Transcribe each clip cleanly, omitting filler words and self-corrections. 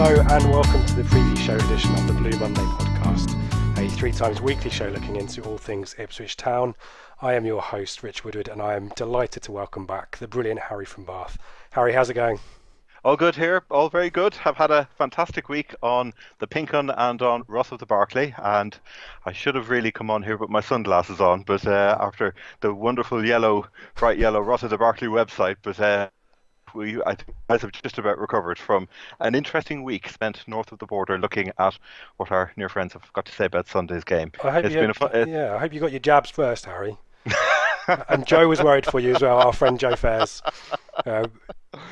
Hello and welcome to the preview show edition of the Blue Monday podcast, a 3 times weekly show looking into all things Ipswich Town. I am your host, Rich Woodward, and I am delighted to welcome back the brilliant Harry from Bath. Harry, how's it going? All good here, all very good. I've had a fantastic week on the Pink 'Un and on Ross of the Barclay, and I should have really come on here with my sunglasses on, but after the wonderful bright yellow Ross of the Barclay website, I think guys have just about recovered from an interesting week spent north of the border looking at what our near friends have got to say about Sunday's game. I hope you got your jabs first, Harry. And Joe was worried for you as well, our friend Joe Fairs.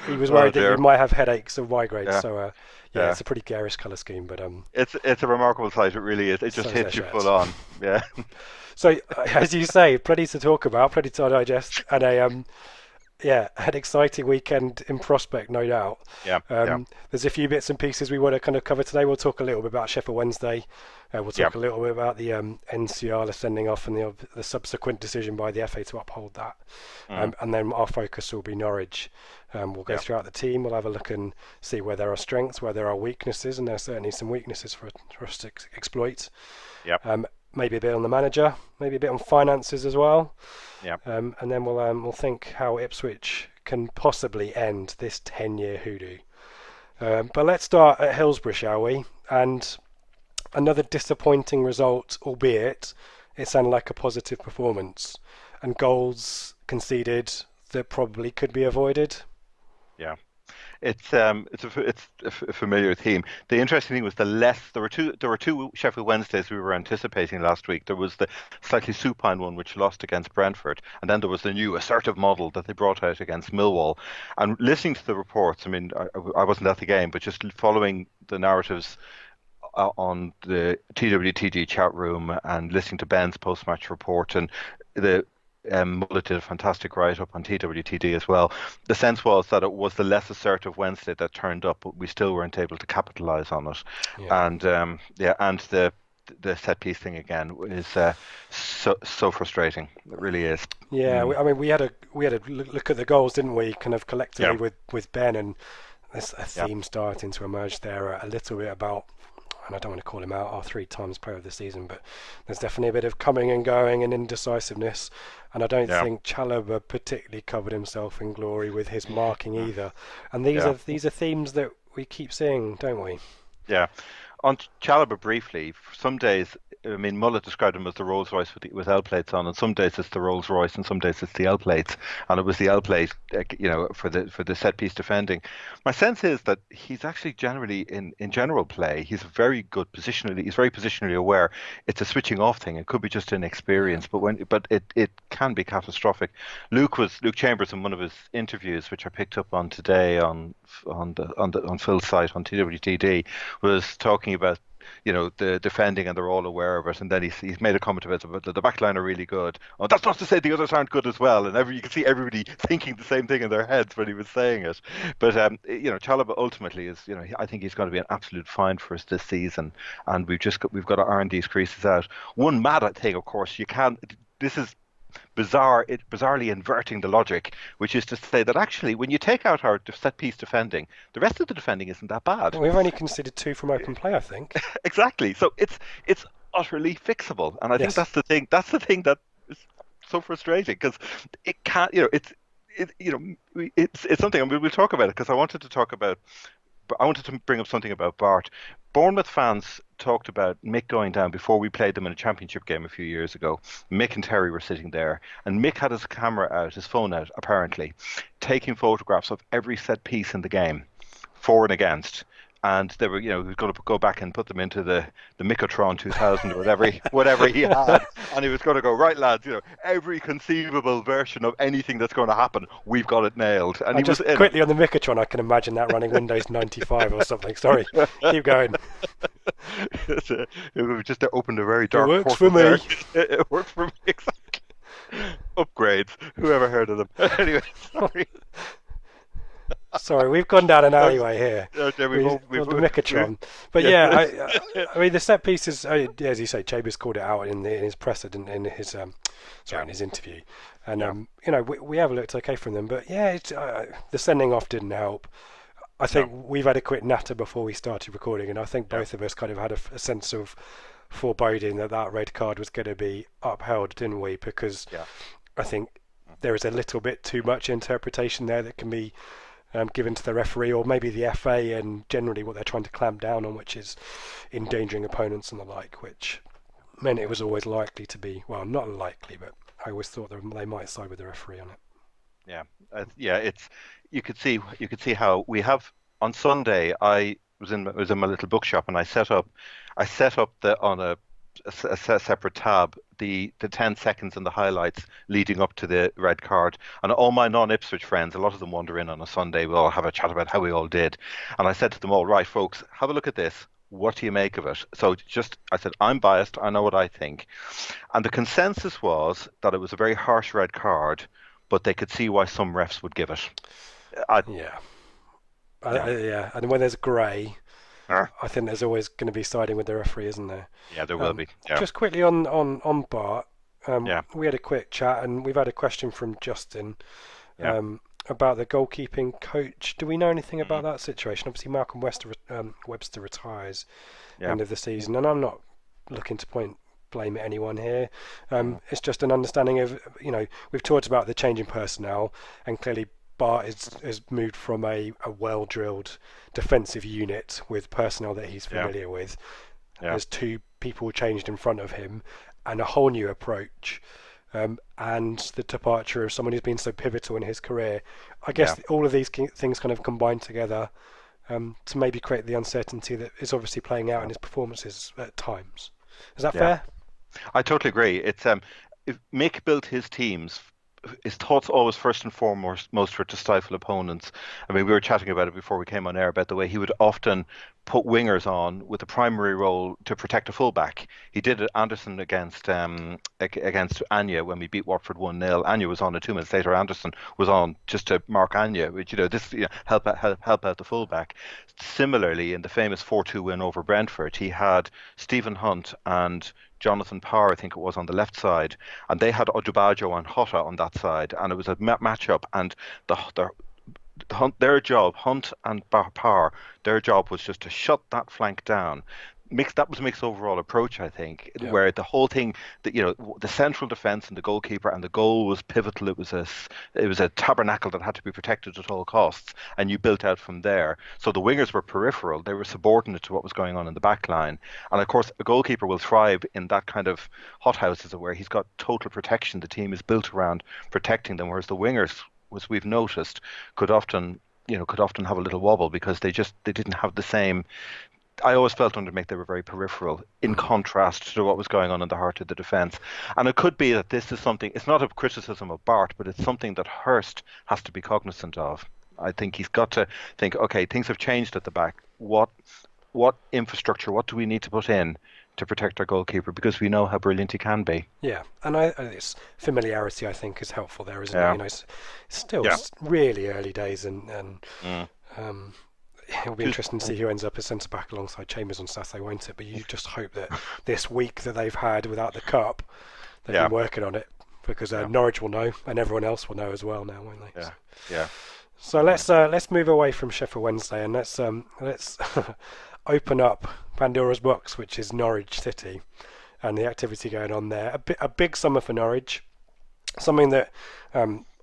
He was worried that you might have headaches or migraines. Yeah. So it's a pretty garish colour scheme, but it's a remarkable sight. It really is. It just hits you full on. Yeah. So as you say, plenty to talk about, plenty to digest, and an exciting weekend in prospect, no doubt. There's a few bits and pieces we want to kind of cover today. We'll talk a little bit about Sheffield Wednesday. We'll talk a little bit about the NCR sending off and the subsequent decision by the FA to uphold that. And then our focus will be Norwich. We'll go throughout the team. We'll have a look and see where there are strengths, where there are weaknesses, and there's certainly some weaknesses for us to exploit. Maybe a bit on the manager, maybe a bit on finances as well. And then we'll think how Ipswich can possibly end this 10-year hoodoo. But let's start at Hillsborough, shall we? And another disappointing result, albeit it sounded like a positive performance, and goals conceded that probably could be avoided. Yeah. It's a familiar theme. The interesting thing was there were two Sheffield Wednesdays we were anticipating last week. There was the slightly supine one which lost against Brentford, and then there was the new assertive model that they brought out against Millwall. And listening to the reports, I mean, I wasn't at the game, but just following the narratives on the TWTG chat room and listening to Ben's post-match report, and the Mullet did a fantastic write-up on TWTD as well. The sense was that it was the less assertive Wednesday that turned up, but we still weren't able to capitalise on it. And the set piece thing again is so frustrating. It really is. Yeah, we had a look at the goals, didn't we? Kind of collectively with Ben, and there's a theme starting to emerge there a little bit about. And I don't want to call him out our 3 times player of the season, but there's definitely a bit of coming and going and indecisiveness. And I don't think Chalobah particularly covered himself in glory with his marking either. And these are themes that we keep seeing, don't we? Yeah. On Chalobah briefly, some days, I mean, Mullet described him as the Rolls Royce with L plates on, and some days it's the Rolls Royce, and some days it's the L plates, and it was the L plate, for the set piece defending. My sense is that he's actually generally in general play, he's very good positionally. He's very positionally aware. It's a switching off thing. It could be just inexperience, but it can be catastrophic. Luke Chambers in one of his interviews, which I picked up on today on Phil's site on TWTD, was talking about the defending, and they're all aware of it, and then he's made a comment about the back line are really good. Oh, that's not to say the others aren't good as well, and you can see everybody thinking the same thing in their heads when he was saying it. But Chalobah ultimately is, I think he's going to be an absolute find for us this season, and we've got to iron these creases out. One mad thing, of course, this is bizarrely inverting the logic, which is to say that actually when you take out our set piece defending, the rest of the defending isn't that bad. We've only conceded 2 from open play, I think. Exactly. So it's utterly fixable, and I think that's the thing that is so frustrating, because it can't. It's something, and we'll talk about it, because I wanted to bring up something about Bart. Bournemouth fans talked about Mick going down before we played them in a championship game a few years ago. Mick and Terry were sitting there, and Mick had his phone out, apparently, taking photographs of every set piece in the game, for and against. And they were, he was going to go back and put them into the Micotron 2000 or whatever he had, and he was going to go, right, lads, every conceivable version of anything that's going to happen, we've got it nailed. And quickly on the Micotron, I can imagine that running Windows 95 or something. Sorry, keep going. It just opened a very dark. It works for me. It works for me, exactly. Upgrades. Whoever heard of them? Anyway, sorry. Sorry, we've gone down an alleyway here. We've the Micotron. But I mean, the set pieces, as you say, Chambers called it out in his presser, in his in his interview. And we have looked okay from them, but the sending off didn't help. I think we've had a quick natter before we started recording, and I think both of us kind of had a sense of foreboding that red card was going to be upheld, didn't we? Because I think there is a little bit too much interpretation there that can be given to the referee, or maybe the FA, and generally what they're trying to clamp down on, which is endangering opponents and the like, which meant it was always likely to be, well, not likely, but I always thought they might side with the referee on it. It's you could see how we have on Sunday. I was in my little bookshop, and I set up on a separate tab the 10 seconds and the highlights leading up to the red card, and all my non-Ipswich friends, a lot of them wander in on a Sunday, we'll all have a chat about how we all did, and I said to them all, right folks, have a look at this, what do you make of it? So I said, I'm biased, I know what I think, and the consensus was that it was a very harsh red card, but they could see why some refs would give it. And when there's grey, I think there's always going to be siding with the referee, isn't there? Yeah, there will be. Yeah. Just quickly on Bart, we had a quick chat, and we've had a question from Justin about the goalkeeping coach. Do we know anything about that situation? Obviously, Malcolm Webster retires end of the season, and I'm not looking to blame at anyone here. It's just an understanding of, we've talked about the change in personnel, and clearly Bart has moved from a well-drilled defensive unit with personnel that he's familiar with. There's two people changed in front of him, and a whole new approach, and the departure of someone who's been so pivotal in his career. I guess all of these things kind of combine together to maybe create the uncertainty that is obviously playing out in his performances at times. Is that fair? I totally agree. It's if Mick built his teams, his thoughts always first and foremost were to stifle opponents. I mean, we were chatting about it before we came on air about the way he would often put wingers on with the primary role to protect a fullback. He did it Anderson against Anya when we beat Watford 1-0. Anya was on, and 2 minutes later Anderson was on just to mark Anya, which help out the fullback. Similarly, in the famous 4-2 win over Brentford, he had Stephen Hunt and Jonathan Parr, I think it was, on the left side, and they had Odubajo and Hotta on that side, and it was a match-up, and their job, Hunt and Parr, their job was just to shut that flank down. That was Mick's overall approach, I think, where the whole thing, the central defence and the goalkeeper and the goal was pivotal. It was a tabernacle that had to be protected at all costs, and you built out from there. So the wingers were peripheral; they were subordinate to what was going on in the back line. And of course, a goalkeeper will thrive in that kind of hothouse, as it were. He's got total protection. The team is built around protecting them, whereas the wingers, as we've noticed, could often have a little wobble because they didn't have the same. I always felt under Mick they were very peripheral in contrast to what was going on in the heart of the defence. And it could be that this is something, it's not a criticism of Bart, but it's something that Hurst has to be cognizant of. I think he's got to think, okay, things have changed at the back. What infrastructure, what do we need to put in to protect our goalkeeper? Because we know how brilliant he can be. Yeah, and it's familiarity, I think, is helpful there, isn't it? It's still really early days, and it'll be interesting to see who ends up as centre back alongside Chambers on Saturday, won't it? But you just hope that this week that they've had without the cup, they've been working on it, because Norwich will know, and everyone else will know as well now, won't they? So let's move away from Sheffield Wednesday, and let's open up Pandora's box, which is Norwich City, and the activity going on there. A big summer for Norwich, something that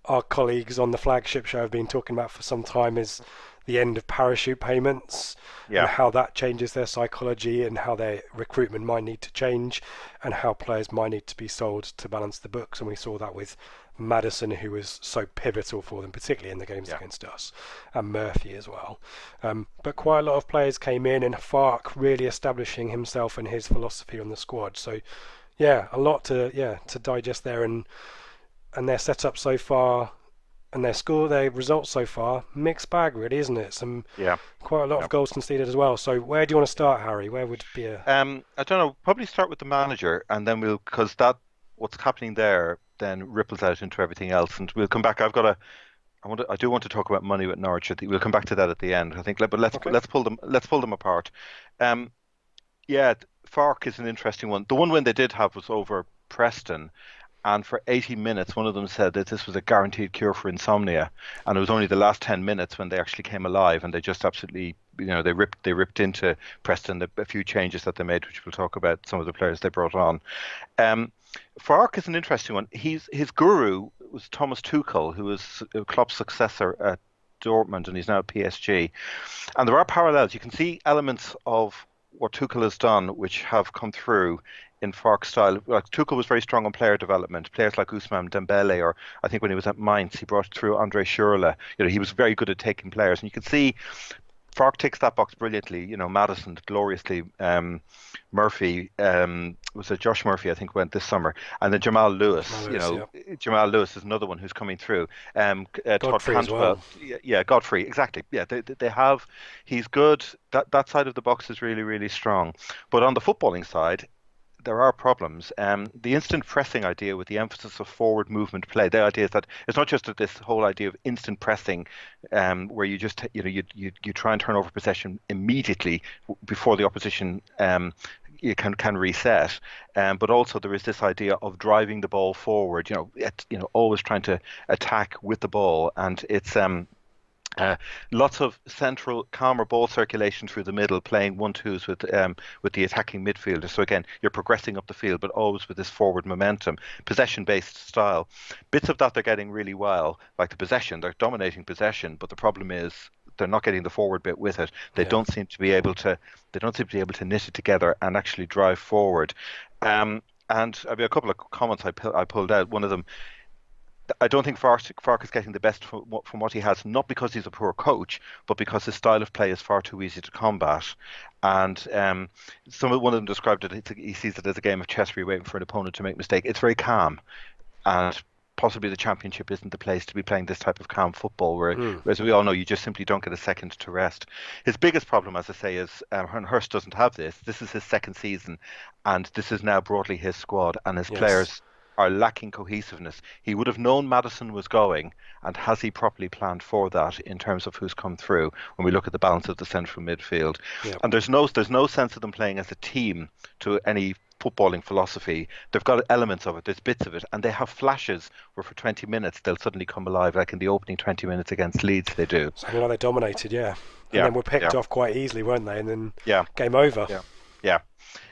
our colleagues on the flagship show have been talking about for some time, is the end of parachute payments, and how that changes their psychology, and how their recruitment might need to change, and how players might need to be sold to balance the books. And we saw that with Maddison, who was so pivotal for them, particularly in the games against us, and Murphy as well. But quite a lot of players came in, and Fark really establishing himself and his philosophy on the squad. So a lot to digest there, and their setup so far, and their results so far, mixed bag really, isn't it? Quite a lot of goals conceded as well. So where do you want to start, Harry? Where would be a... I don't know, probably start with the manager, and then because what's happening there then ripples out into everything else, and we'll come back. I do want to talk about money with Norwich. We'll come back to that at the end, I think. But let's pull them apart. Fark is an interesting one. The one win they did have was over Preston, And for 80 minutes, one of them said that this was a guaranteed cure for insomnia. And it was only the last 10 minutes when they actually came alive, and they just absolutely, they ripped into Preston. A few changes that they made, which we'll talk about, some of the players they brought on. Um, Farke is an interesting one. His guru was Thomas Tuchel, who was Klopp's successor at Dortmund, and he's now at PSG. And there are parallels. You can see elements of what Tuchel has done, which have come through in Farke's style. Like Tuchel was very strong on player development. Players like Ousmane Dembele, or I think when he was at Mainz, he brought through Andre Schürrle. He was very good at taking players, and you can see Farke ticks that box brilliantly. Madison gloriously. Murphy, was it Josh Murphy? I think went this summer, and then Jamal Lewis. Yeah. Jamal Lewis is another one who's coming through. Todd Godfrey as Cantwell, well. yeah, Godfrey, exactly. Yeah, they have. He's good. That side of the box is really, really strong. But on the footballing side, there are problems. The instant pressing idea with the emphasis of forward movement play, the idea is that it's not just that this whole idea of instant pressing, where you just you try and turn over possession immediately before the opposition you can reset, but also there is this idea of driving the ball forward. Always trying to attack with the ball, and it's. Lots of central, calmer ball circulation through the middle, playing 1-2s with the attacking midfielder. So again, you're progressing up the field, but always with this forward momentum, possession-based style. Bits of that they're getting really well, like the possession. They're dominating possession, but the problem is they're not getting the forward bit with it. They Yeah. don't seem to be able to. They don't seem to be able to knit it together and actually drive forward. And I mean, a couple of comments I pulled out. One of them. I don't think Farke is getting the best from what he has, not because he's a poor coach, but because his style of play is far too easy to combat. And one of them described it. He sees it as a game of chess where you're waiting for an opponent to make a mistake. It's very calm, and possibly the Championship isn't the place to be playing this type of calm football, where, as we all know, you just simply don't get a second to rest. His biggest problem, as I say, is Hurst doesn't have this. This is his second season, and this is now broadly his squad, and his players are lacking cohesiveness. He would have known Maddison was going, and has he properly planned for that in terms of who's come through when we look at the balance of the central midfield? Yep. And there's no sense of them playing as a team to any footballing philosophy. They've got elements of it, there's bits of it, and they have flashes where for 20 minutes they'll suddenly come alive, like in the opening 20 minutes against Leeds they do. Something like they dominated, and then were picked off quite easily, weren't they? And then game over. Yeah.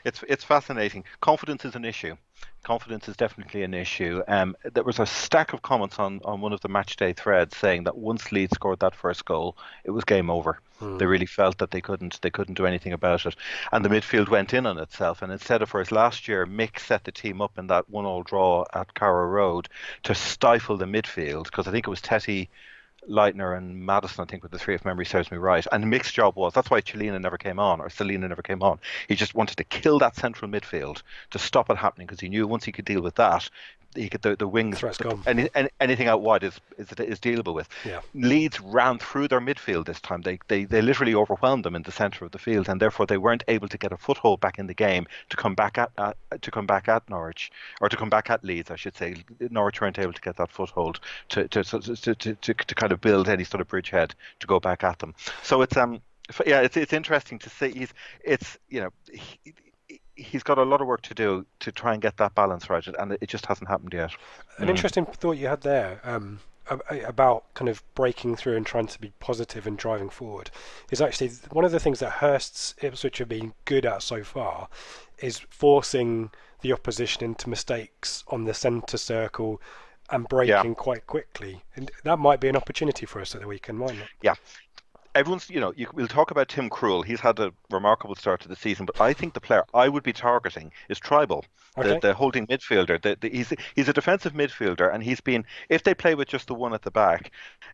It's fascinating. Confidence is an issue. Confidence is definitely an issue. There was a stack of comments on one of the match day threads saying that once Leeds scored that first goal, it was game over. They really felt that they couldn't do anything about it, and the midfield went in on itself. And instead of, whereas last year Mick set the team up in that 1-1 draw at Carrow Road to stifle the midfield, because I think it was Tetty, Leitner and Maddison, I think, with the three, if memory serves me right. And Mick's job was, that's why Selina never came on. He just wanted to kill that central midfield to stop it happening, because he knew once he could deal with that, he could the wings, anything out wide is dealable with. Yeah. Leeds ran through their midfield this time. They literally overwhelmed them in the centre of the field, and therefore they weren't able to get a foothold back in the game to come back at Norwich, or to come back at Leeds, I should say. Norwich weren't able to get that foothold to kind of build any sort of bridgehead to go back at them. So it's interesting to see. He's got a lot of work to do to try and get that balance right, and it just hasn't happened yet. An interesting thought you had there about kind of breaking through and trying to be positive and driving forward is actually one of the things that Hurst's Ipswich have been good at so far is forcing the opposition into mistakes on the centre circle and breaking quite quickly. And that might be an opportunity for us at the weekend, mightn't it? Yeah. Everyone's, we'll talk about Tim Krul. He's had a remarkable start to the season, but I think the player I would be targeting is Tribal, the holding midfielder. He's a defensive midfielder, and he's been, if they play with just the one at the back,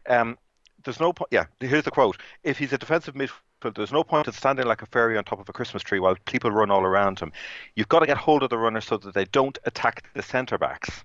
there's no point. Yeah, here's the quote: "If he's a defensive midfielder, there's no point in standing like a fairy on top of a Christmas tree while people run all around him. You've got to get hold of the runners so that they don't attack the centre backs."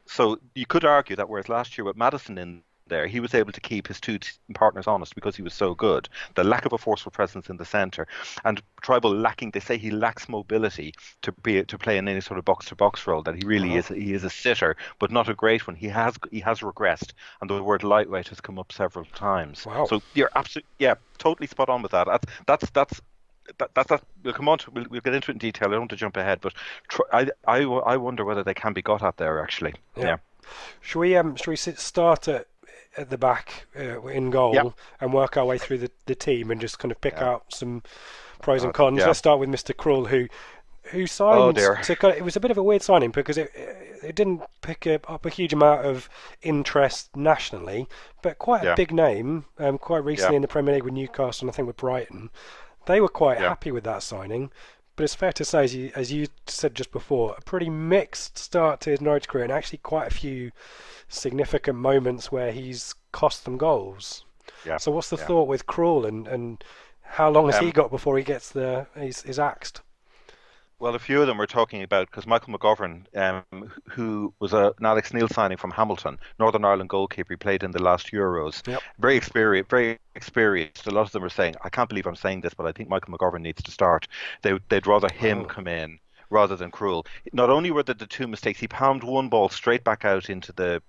So you could argue that whereas last year with Maddison in there, he was able to keep his two partners honest because he was so good. The lack of a forceful presence in the centre, and Tribal lacking. They say he lacks mobility to play in any sort of box-to-box role. That he really is. He is a sitter, but not a great one. He has regressed, and the word lightweight has come up several times. Wow. So you're absolutely totally spot on with that. That's we'll come on to we'll get into it in detail. I don't want to jump ahead, but I wonder whether they can be got at there actually. Yeah. Should we start at the back in goal and work our way through the team and just kind of pick out some pros and cons? Let's start with Mr. Krul, who signed it was a bit of a weird signing because it didn't pick up a huge amount of interest nationally, but quite a big name quite recently in the Premier League with Newcastle and I think with Brighton. They were quite happy with that signing, but it's fair to say, as you said just before, a pretty mixed start to his Norwich career and actually quite a few significant moments where he's cost them goals. So what's the thought with Krul and how long has he got before he gets he's axed? Well, a few of them we're talking about because Michael McGovern, who was an Alex Neil signing from Hamilton, Northern Ireland goalkeeper, he played in the last Euros. Very experienced, very experienced. A lot of them are saying, I can't believe I'm saying this, but I think Michael McGovern needs to start. They'd rather him come in rather than Krul. Not only were there the two mistakes, he palmed one ball straight back out into the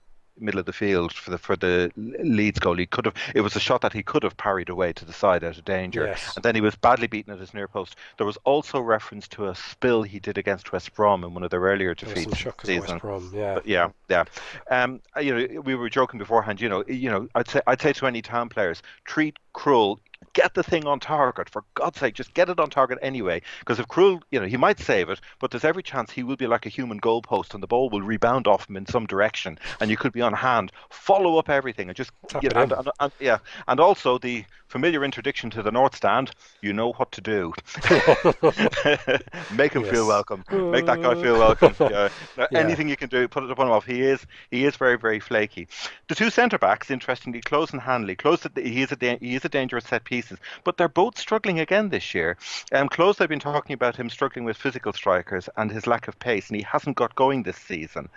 middle of the field for the Leeds goal. It was a shot that he could have parried away to the side out of danger, and then he was badly beaten at his near post. There was also reference to a spill he did against West Brom in one of their earlier defeats this season. West Brom, we were joking beforehand. I'd say to any town players, treat Krul. Get the thing on target, for God's sake, just get it on target anyway. Because if Krul, he might save it, but there's every chance he will be like a human goalpost and the ball will rebound off him in some direction and you could be on hand. Follow up everything and just, and also the familiar interdiction to the North Stand, you know what to do. Make him feel welcome. Make that guy feel welcome. Anything you can do, put it upon him off. He is very, very flaky. The two centre-backs, interestingly, Close and Hanley. Close, he is a dangerous set pieces, but they're both struggling again this year. Close, I've been talking about him struggling with physical strikers and his lack of pace, and he hasn't got going this season.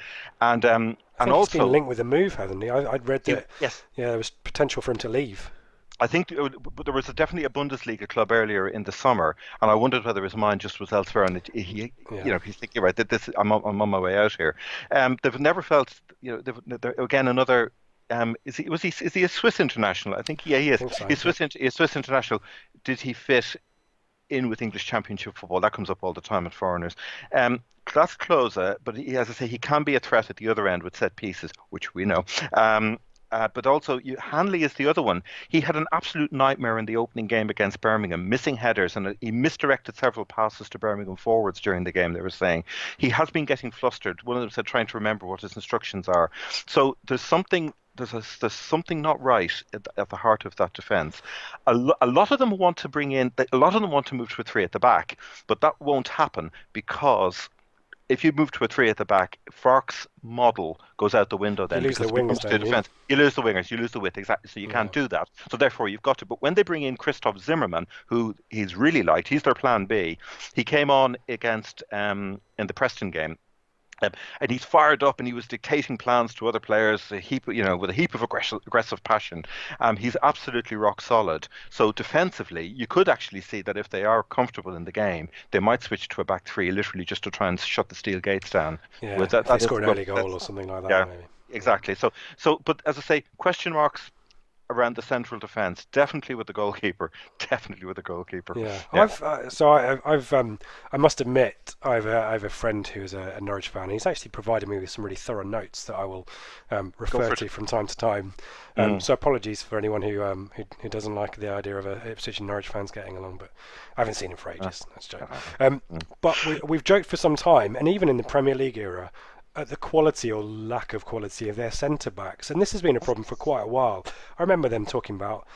And he's been linked with a move, hasn't he? I'd read that. There was potential for him to leave. I think there was definitely a Bundesliga club earlier in the summer, and I wondered whether his mind just was elsewhere. And he's thinking, right, that I'm on my way out here. They've never felt, again another. Is he a Swiss international? I think he is. So, he's Swiss international. Did he fit in with English Championship football? That comes up all the time at foreigners. That's Klose, but as I say, he can be a threat at the other end with set pieces, which we know. But also, Hanley is the other one. He had an absolute nightmare in the opening game against Birmingham, missing headers, and he misdirected several passes to Birmingham forwards during the game, they were saying. He has been getting flustered. One of them said trying to remember what his instructions are. So there's something not right at the heart of that defence. A lot of them want to move to a three at the back, but that won't happen because if you move to a three at the back, Farke's model goes out the window then. You lose the wingers, you lose the wingers, you lose the width, exactly. So you can't do that. So therefore you've got to. But when they bring in Christoph Zimmermann, who he's really liked, he's their plan B. He came on against in the Preston game. And he's fired up and he was dictating plans to other players with a heap of aggressive passion. He's absolutely rock solid. So defensively, you could actually see that if they are comfortable in the game, they might switch to a back three, literally just to try and shut the steel gates down. Yeah, if they score an early goal or something like that. Yeah, maybe. Exactly. So, but as I say, question marks around the central defence, definitely with the goalkeeper. I must admit, I have a friend who's a Norwich fan. He's actually provided me with some really thorough notes that I will refer to from time to time. So apologies for anyone who doesn't like the idea of Ipswich and Norwich fans getting along, but I haven't seen him for ages. That's a joke. But we've joked for some time, and even in the Premier League era, at the quality or lack of quality of their centre-backs. And this has been a problem for quite a while. I remember them talking about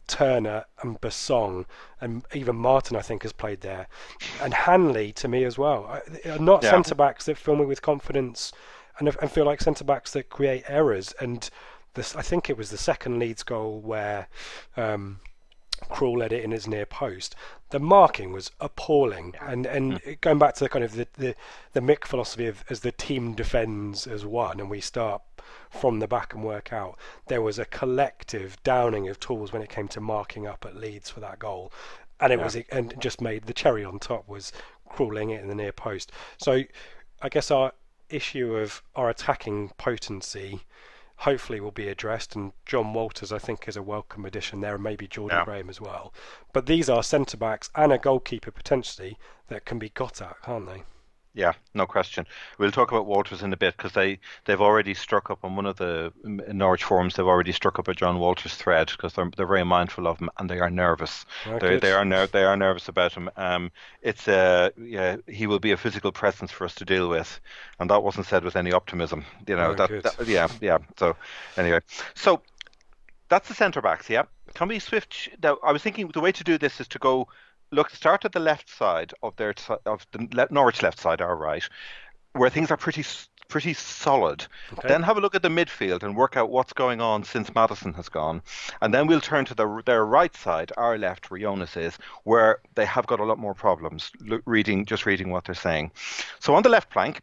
Turner and Bassong, and even Martin, I think, has played there. And Hanley, to me as well. Are not centre-backs that fill me with confidence and feel like centre-backs that create errors. And I think it was the second Leeds goal where Krul led it in his near post. The marking was appalling, and going back to kind of the Mick philosophy of as the team defends as one, and we start from the back and work out. There was a collective downing of tools when it came to marking up at Leeds for that goal, and it just made the cherry on top was Krul it in the near post. So I guess our issue of our attacking potency hopefully will be addressed. And John Walters, I think, is a welcome addition there, and maybe Jordan Graham as well. But these are centre backs and a goalkeeper potentially that can be got at, can't they? Yeah, no question. We'll talk about Walters in a bit because they've already struck up on one of the Norwich forums. They've already struck up a John Walters thread because they're very mindful of him and they are nervous. They are nervous about him. He will be a physical presence for us to deal with, and that wasn't said with any optimism. So anyway, so that's the centre backs. Yeah, can we switch? Now, I was thinking the way to do this is to go. Look, start at the left side of Norwich left side, our right, where things are pretty solid. Okay. Then have a look at the midfield and work out what's going on since Maddison has gone, and then we'll turn to their right side, our left, where Jonas is, where they have got a lot more problems. Reading what they're saying. So on the left flank,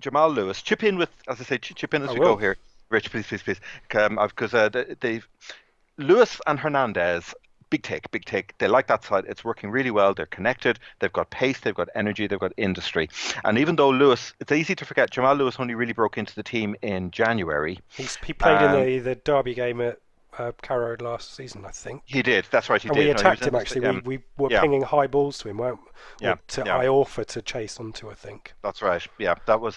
Jamal Lewis, chip in as we go here. Rich, please, because Lewis and Hernandez. Big take. They like that side. It's working really well. They're connected. They've got pace. They've got energy. They've got industry. And even though Lewis, it's easy to forget, Jamal Lewis only really broke into the team in January. He played in the Derby game at Carrow last season, I think. He did. That's right. He did. We attacked him actually. We were pinging high balls to him, weren't we? Iorfa to chase onto, I think. That's right. Yeah, that was.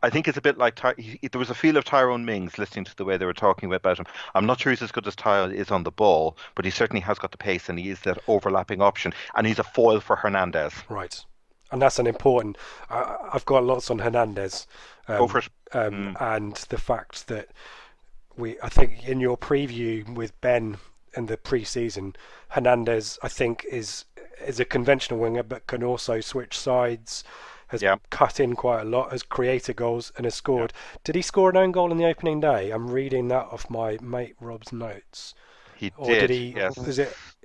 I think it's a bit like there was a feel of Tyrone Mings listening to the way they were talking about him. I'm not sure he's as good as Tyrone is on the ball, but he certainly has got the pace and he is that overlapping option, and he's a foil for Hernandez. Right, and that's an important. I've got lots on Hernandez. Go for it. And the fact that I think in your preview with Ben in the pre-season, Hernandez I think is a conventional winger, but can also switch sides. Has cut in quite a lot, has created goals and has scored. Yeah. Did he score an own goal on the opening day? I'm reading that off my mate Rob's notes. He did. Yes.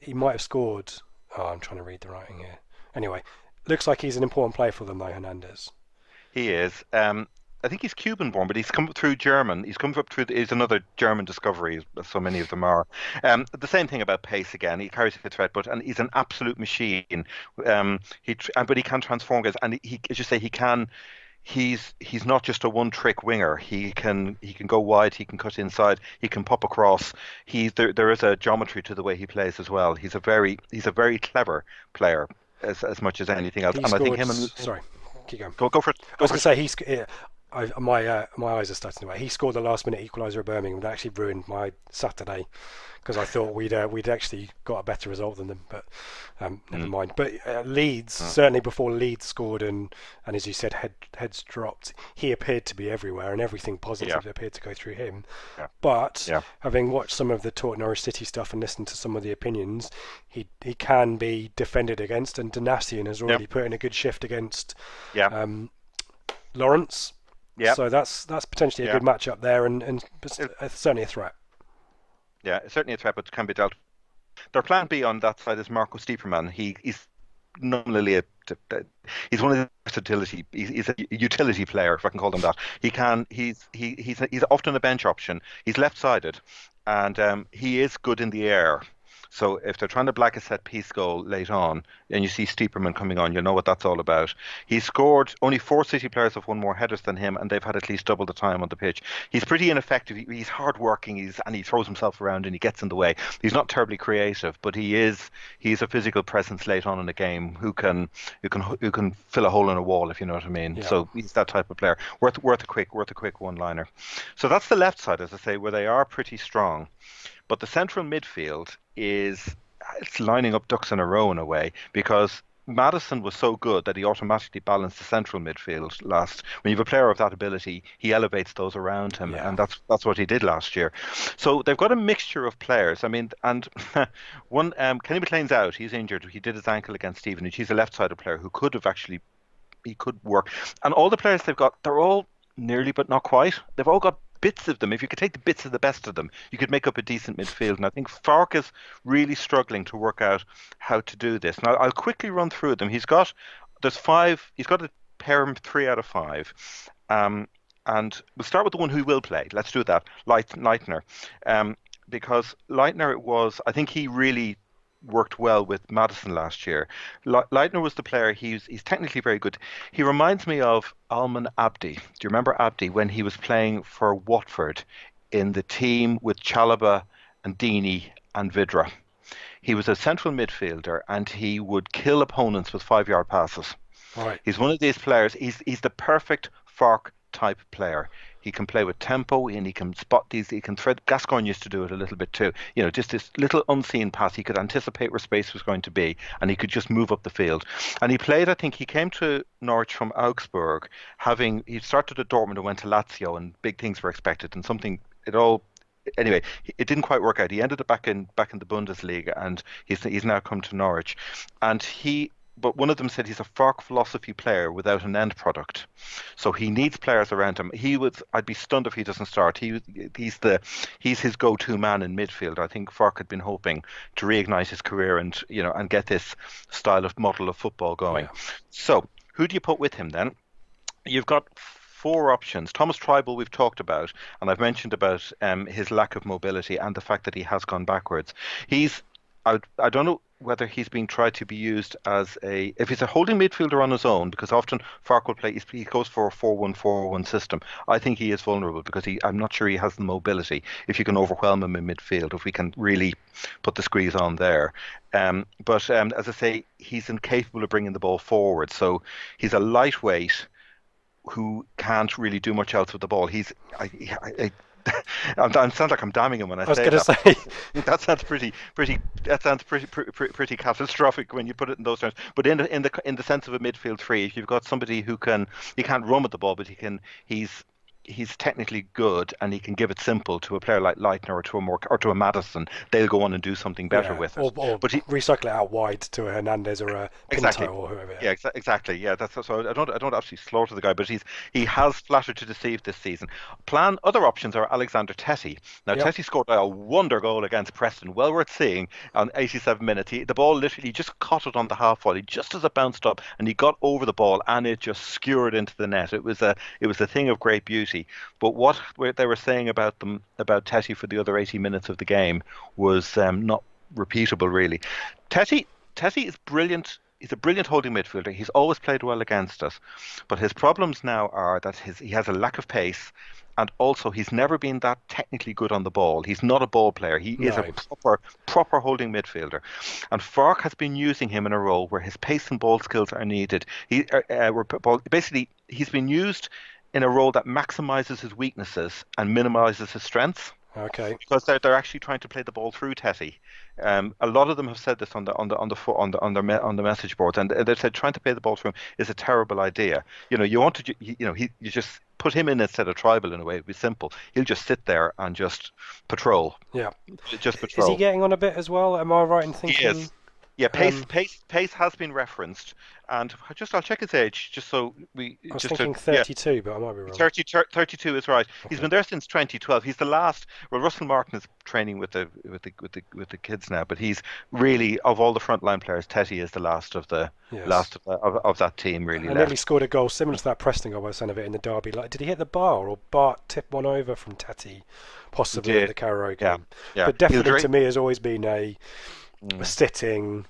He might have scored. Oh, I'm trying to read the writing here. Anyway, looks like he's an important player for them though, Hernandez. He is. I think he's Cuban born, but he's come through German. He's come up through. He's another German discovery, as so many of them are. The same thing about pace again. He carries a threat, and he's an absolute machine. But he can transform guys, and he, as you say, he can. He's not just a one-trick winger. He can go wide. He can cut inside. He can pop across. There is a geometry to the way he plays as well. He's a very clever player as much as anything else. I think him and sorry, keep going. Go for it. I was going to say my eyes are starting to wet. He scored the last-minute equaliser at Birmingham. That actually ruined my Saturday because I thought we'd actually got a better result than them. But never mind. But Leeds, certainly before Leeds scored and as you said, heads dropped, he appeared to be everywhere and everything positive appeared to go through him. Yeah. But having watched some of the Talk Norwich City stuff and listened to some of the opinions, he can be defended against, and Donatian has already put in a good shift against Lawrence. Yeah. So that's potentially a good matchup there, and certainly a threat. Yeah, it's certainly a threat, but can be dealt. Their plan B on that side is Marco Stiepermann. He's nominally he's one of the versatility. He's a utility player, if I can call him that. He's often a bench option. He's left-sided, and he is good in the air. So if they're trying to black a set piece goal late on, and you see Stiepermann coming on, you know what that's all about. He scored. Only 4 City players have won more headers than him, and they've had at least double the time on the pitch. He's pretty ineffective. He's hard-working, and he throws himself around and he gets in the way. He's not terribly creative, but he's a physical presence late on in a game who can fill a hole in a wall, if you know what I mean. Yeah. So he's that type of player. Worth a quick one-liner. So that's the left side, as I say, where they are pretty strong. But the central midfield it's lining up ducks in a row in a way, because Maddison was so good that he automatically balanced the central midfield last. When you have a player of that ability, he elevates those around him, and that's what he did last year. So they've got a mixture of players. I mean, and one Kenny McLean's out. He's injured. He did his ankle against Stevenage. He's a left-sided player who could work. And all the players they've got, they're all nearly but not quite. They've all got bits of them. If you could take the bits of the best of them, you could make up a decent midfield. And I think Farke is really struggling to work out how to do this. Now, I'll quickly run through them. He's got a pair of 3 out of 5. And we'll start with the one who will play. Let's do that. Leitner. Because Leitner I think he really worked well with Madison last year. Leitner was the player. He's technically very good. He reminds me of Alman Abdi. Do you remember Abdi when he was playing for Watford in the team with Chalobah and Deeney and Vidra? He was a central midfielder and he would kill opponents with 5-yard passes. Right. He's one of these players. He's the perfect Fark type player. He can play with tempo and he can spot these. He can thread. Gascoigne used to do it a little bit too. Just this little unseen pass. He could anticipate where space was going to be, and he could just move up the field. And he played. I think he came to Norwich from Augsburg, he started at Dortmund and went to Lazio, and big things were expected, and something it all. Anyway, it didn't quite work out. He ended up back in the Bundesliga, and he's now come to Norwich, and but one of them said he's a Fark philosophy player without an end product. So he needs players around him. I'd be stunned if he doesn't start. He's his go-to man in midfield. I think Fark had been hoping to reignite his career and get this model of football going. Yeah. So who do you put with him then? You've got 4 options. Thomas Trybull we've talked about, and I've mentioned about his lack of mobility and the fact that he has gone backwards. I don't know whether he's being tried to be used if he's a holding midfielder on his own, because often Fark will play, he goes for a 4-1-4-1 system. I think he is vulnerable because I'm not sure he has the mobility. If you can overwhelm him in midfield, if we can really put the squeeze on there. But as I say, he's incapable of bringing the ball forward. So he's a lightweight who can't really do much else with the ball. I sound like I'm damning him when I say that. I was going to say that sounds pretty catastrophic when you put it in those terms. But in the sense of a midfield three, if you've got somebody he can't run with the ball, but he's technically good and he can give it simple to a player like Leitner or to a Madison, they'll go on and do something better with it. Or recycle it out wide to a Hernandez or a Pinto or whoever. Yeah, exactly. Yeah, that's so. I don't actually slaughter the guy, but he has flattered to deceive this season. Other options are Alexander Tettey. Now Tettey scored a wonder goal against Preston, well worth seeing on 87 minutes. The ball literally just caught it on the half volley just as it bounced up, and he got over the ball and it just skewered into the net. It was a thing of great beauty. But what they were saying about Tettey for the other 80 minutes of the game was not repeatable, really. Tettey is brilliant. He's a brilliant holding midfielder. He's always played well against us. But his problems now are that he has a lack of pace, and also he's never been that technically good on the ball. He's not a ball player. He is a proper holding midfielder. And Fark has been using him in a role where his pace and ball skills are needed. Basically, he's been used in a role that maximizes his weaknesses and minimizes his strengths. Okay. Because they're actually trying to play the ball through Tettey. A lot of them have said this on the message boards, and they said trying to play the ball through him is a terrible idea. You want to, you just put him in instead of Tribal in a way. It'd be simple. He'll just sit there and just patrol. Yeah. Just patrol. Is he getting on a bit as well? Am I right in thinking? He is. Yeah, pace has been referenced, and I'll check his age just so we. I was thinking 32, but I might be wrong. 32 is right. Okay. He's been there since 2012. He's the last. Well, Russell Martin is training with the kids now, but he's really, of all the frontline players, Tettey is the last of the of that team really. And nearly scored a goal similar to that Preston goal by the sound of it in the derby. Like, did he hit the bar or Bart tip one over from Tettey, possibly in the Carrow game? Yeah. But definitely to me has always been a sitting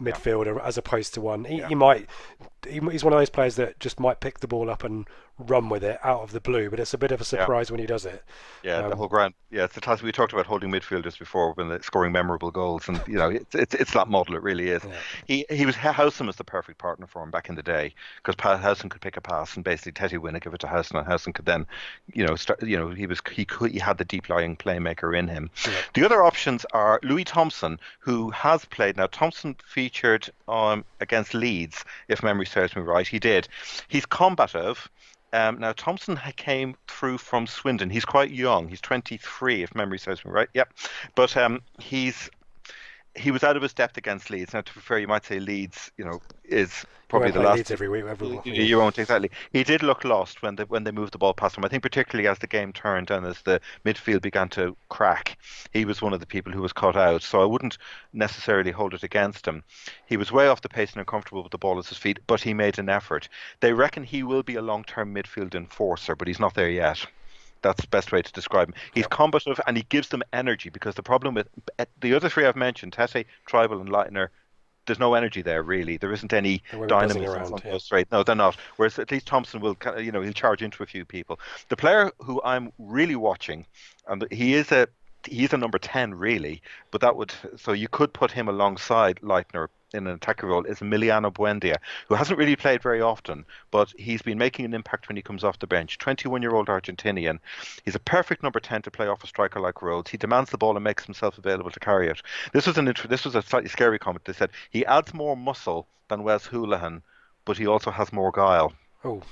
midfielder as opposed to one. He's one of those players that just might pick the ball up and run with it out of the blue, but it's a bit of a surprise when he does it. The whole ground. Yeah, it's the task. We talked about holding midfielders before when they're scoring memorable goals, and it's that model. It really is. Yeah. He was Howson was the perfect partner for him back in the day because Howson could pick a pass and basically Tettey win it, give it to Howson, and Howson could then, he had the deep lying playmaker in him. Yeah. The other options are Louis Thompson, who has played. Now Thompson featured against Leeds, if memory serves me right. He did. He's combative. Now, Thompson came through from Swindon. He's quite young. He's 23, if memory serves me right. Yep. But he was out of his depth against Leeds. Now, to be fair, you might say Leeds, is probably the last. Leeds every week. You won't exactly. He did look lost when they moved the ball past him. I think particularly as the game turned and as the midfield began to crack, he was one of the people who was caught out. So I wouldn't necessarily hold it against him. He was way off the pace and uncomfortable with the ball at his feet, but he made an effort. They reckon he will be a long-term midfield enforcer, but he's not there yet. That's the best way to describe him. He's combative and he gives them energy, because the problem with the other three I've mentioned, Tete, Tribal, and Leitner, there's no energy there really. There isn't any dynamism from those three. No, they're not. Whereas at least Thompson will, he'll charge into a few people. The player who I'm really watching, and he's a number 10 really, but so you could put him alongside Leitner in an attacking role, is Emiliano Buendia, who hasn't really played very often, but he's been making an impact when he comes off the bench. 21-year-old Argentinian. He's a perfect number 10 to play off a striker like Rhodes. He demands the ball and makes himself available to carry it. This was a slightly scary comment. They said he adds more muscle than Wes Hoolahan, but he also has more guile. Oh.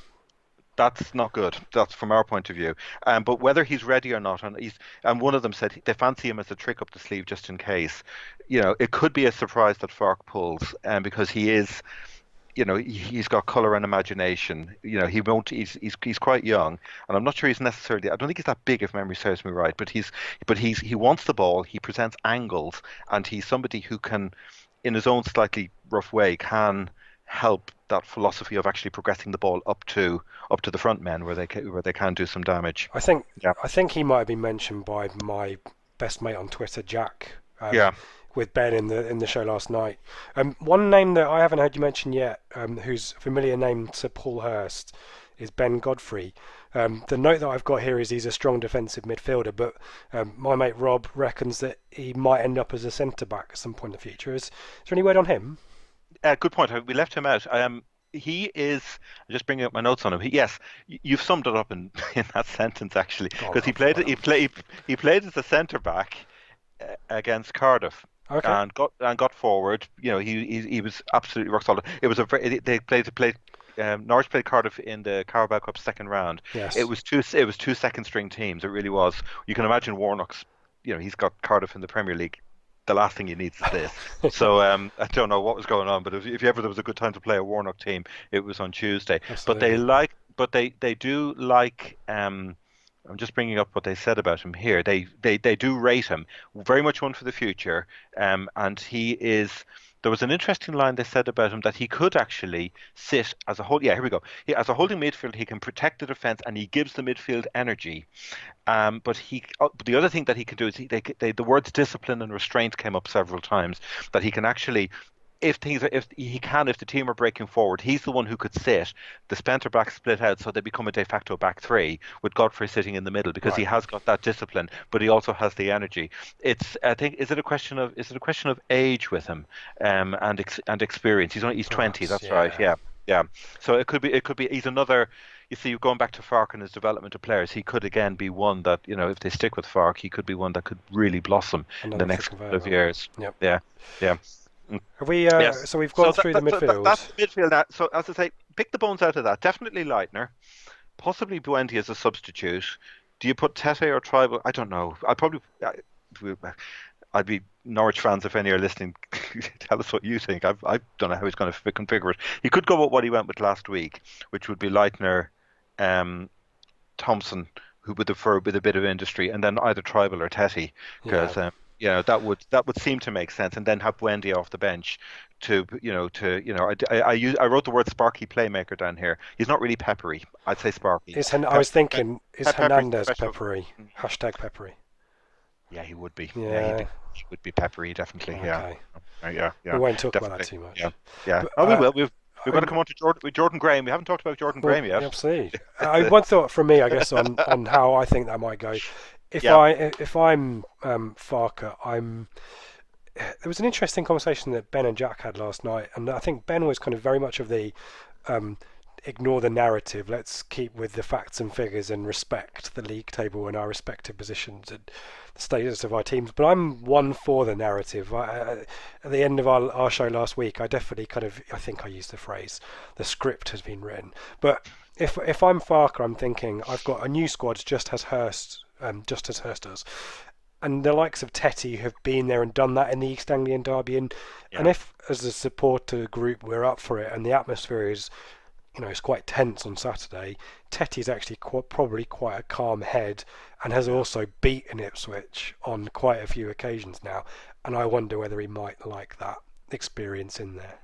That's not good. That's from our point of view. But whether he's ready or not, and one of them said they fancy him as a trick up the sleeve just in case. It could be a surprise that Farke pulls, because he is, he's got colour and imagination. He won't. He's quite young, and I'm not sure he's necessarily. I don't think he's that big, if memory serves me right. But he wants the ball. He presents angles, and he's somebody who can, in his own slightly rough way, can help that philosophy of actually progressing the ball up to the front men where they can do some damage. I think he might have been mentioned by my best mate on Twitter, Jack. With Ben in the show last night. One name that I haven't heard you mention yet, who's a familiar name to Paul Hurst, is Ben Godfrey. The note that I've got here is he's a strong defensive midfielder, but my mate Rob reckons that he might end up as a centre back at some point in the future. Is there any word on him? Good point. We left him out. He is. I'm just bringing up my notes on him. Yes, you've summed it up in that sentence actually, because he played as a centre back against Cardiff. Okay. And got forward. He was absolutely rock solid. It was Norwich played Cardiff in the Carabao Cup second round. Yes. It was two second string teams. It really was. You can imagine Warnock's. He's got Cardiff in the Premier League. The last thing you need is this. So I don't know what was going on, but if ever there was a good time to play a Warnock team, it was on Tuesday. Absolutely. But they do like. I'm just bringing up what they said about him here. They do rate him very much one for the future, and he is. There was an interesting line they said about him, that he could actually sit as a whole. Yeah, here we go. As a holding midfield, he can protect the defense and he gives the midfield energy. But the other thing that he can do is the words discipline and restraint came up several times. That he can actually. If the team are breaking forward, he's the one who could sit. The centre back split out, so they become a de facto back three with Godfrey sitting in the middle, because he has got that discipline, but he also has the energy. I think is it a question of age with him, and experience. He's 20. That's right. Yeah. So it could be he's another. You see, going back to Farke and his development of players, he could again be one that, if they stick with Farke, he could be one that could really blossom in the next couple of years. Yep. Yeah. Have we? So we've gone through the midfield. That's the midfield. So as I say, pick the bones out of that. Definitely Leitner, possibly Buendia as a substitute. Do you put Tete or Tribal? I don't know. I'd be Norwich fans, if any are listening. Tell us what you think. I don't know how he's going to configure it. He could go with what he went with last week, which would be Leitner, Thompson, who would defer with a bit of industry, and then either Tribal or Tete, because. That would seem to make sense, and then have Buendia off the bench I wrote the word sparky playmaker down here. He's not really peppery. I'd say sparky. I was thinking, is Hernandez peppery? Hashtag peppery. Yeah, he would be. Yeah, he would be peppery, definitely. Okay. Yeah. We won't talk about that too much. Yeah. We will. We've got to come on to Jordan Graham. We haven't talked about Jordan Graham yet. Absolutely. One thought from me, I guess, on how I think that might go. If I'm Farke, there was an interesting conversation that Ben and Jack had last night, and I think Ben was kind of very much of the ignore the narrative, let's keep with the facts and figures and respect the league table and our respective positions and the status of our teams. But I'm one for the narrative. At the end of our show last week, I definitely I think I used the phrase, the script has been written. But if I'm Farke, I'm thinking I've got a new squad just as Hurst does. And the likes of Tete have been there and done that in the East Anglian Derby, and if as a supporter group we're up for it, and the atmosphere is, it's quite tense on Saturday, Tete's actually probably quite a calm head, and has also beaten Ipswich on quite a few occasions now, and I wonder whether he might like that experience in there.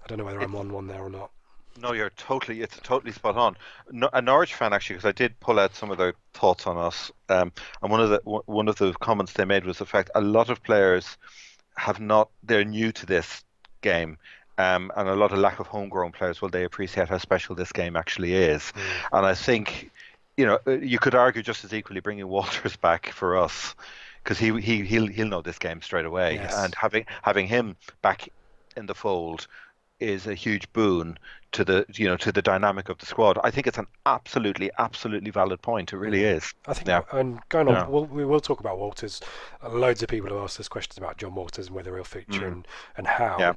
I don't know whether I'm on one there or not. No, it's totally spot on. No, a Norwich fan actually, because I did pull out some of their thoughts on us, and one of the comments they made was the fact a lot of players have not, they're new to this game. And a lot of lack of homegrown players, will they appreciate how special this game actually is? Mm. And I think, you could argue just as equally bringing Walters back for us, because he'll know this game straight away, and Yes. having him back in the fold is a huge boon to the dynamic of the squad. I think it's an absolutely valid point. It really Mm. is. I think, Yeah, and going on, yeah, we will talk about Walters. Loads of people have asked us questions about John Walters and whether he'll feature mm, and yeah, how.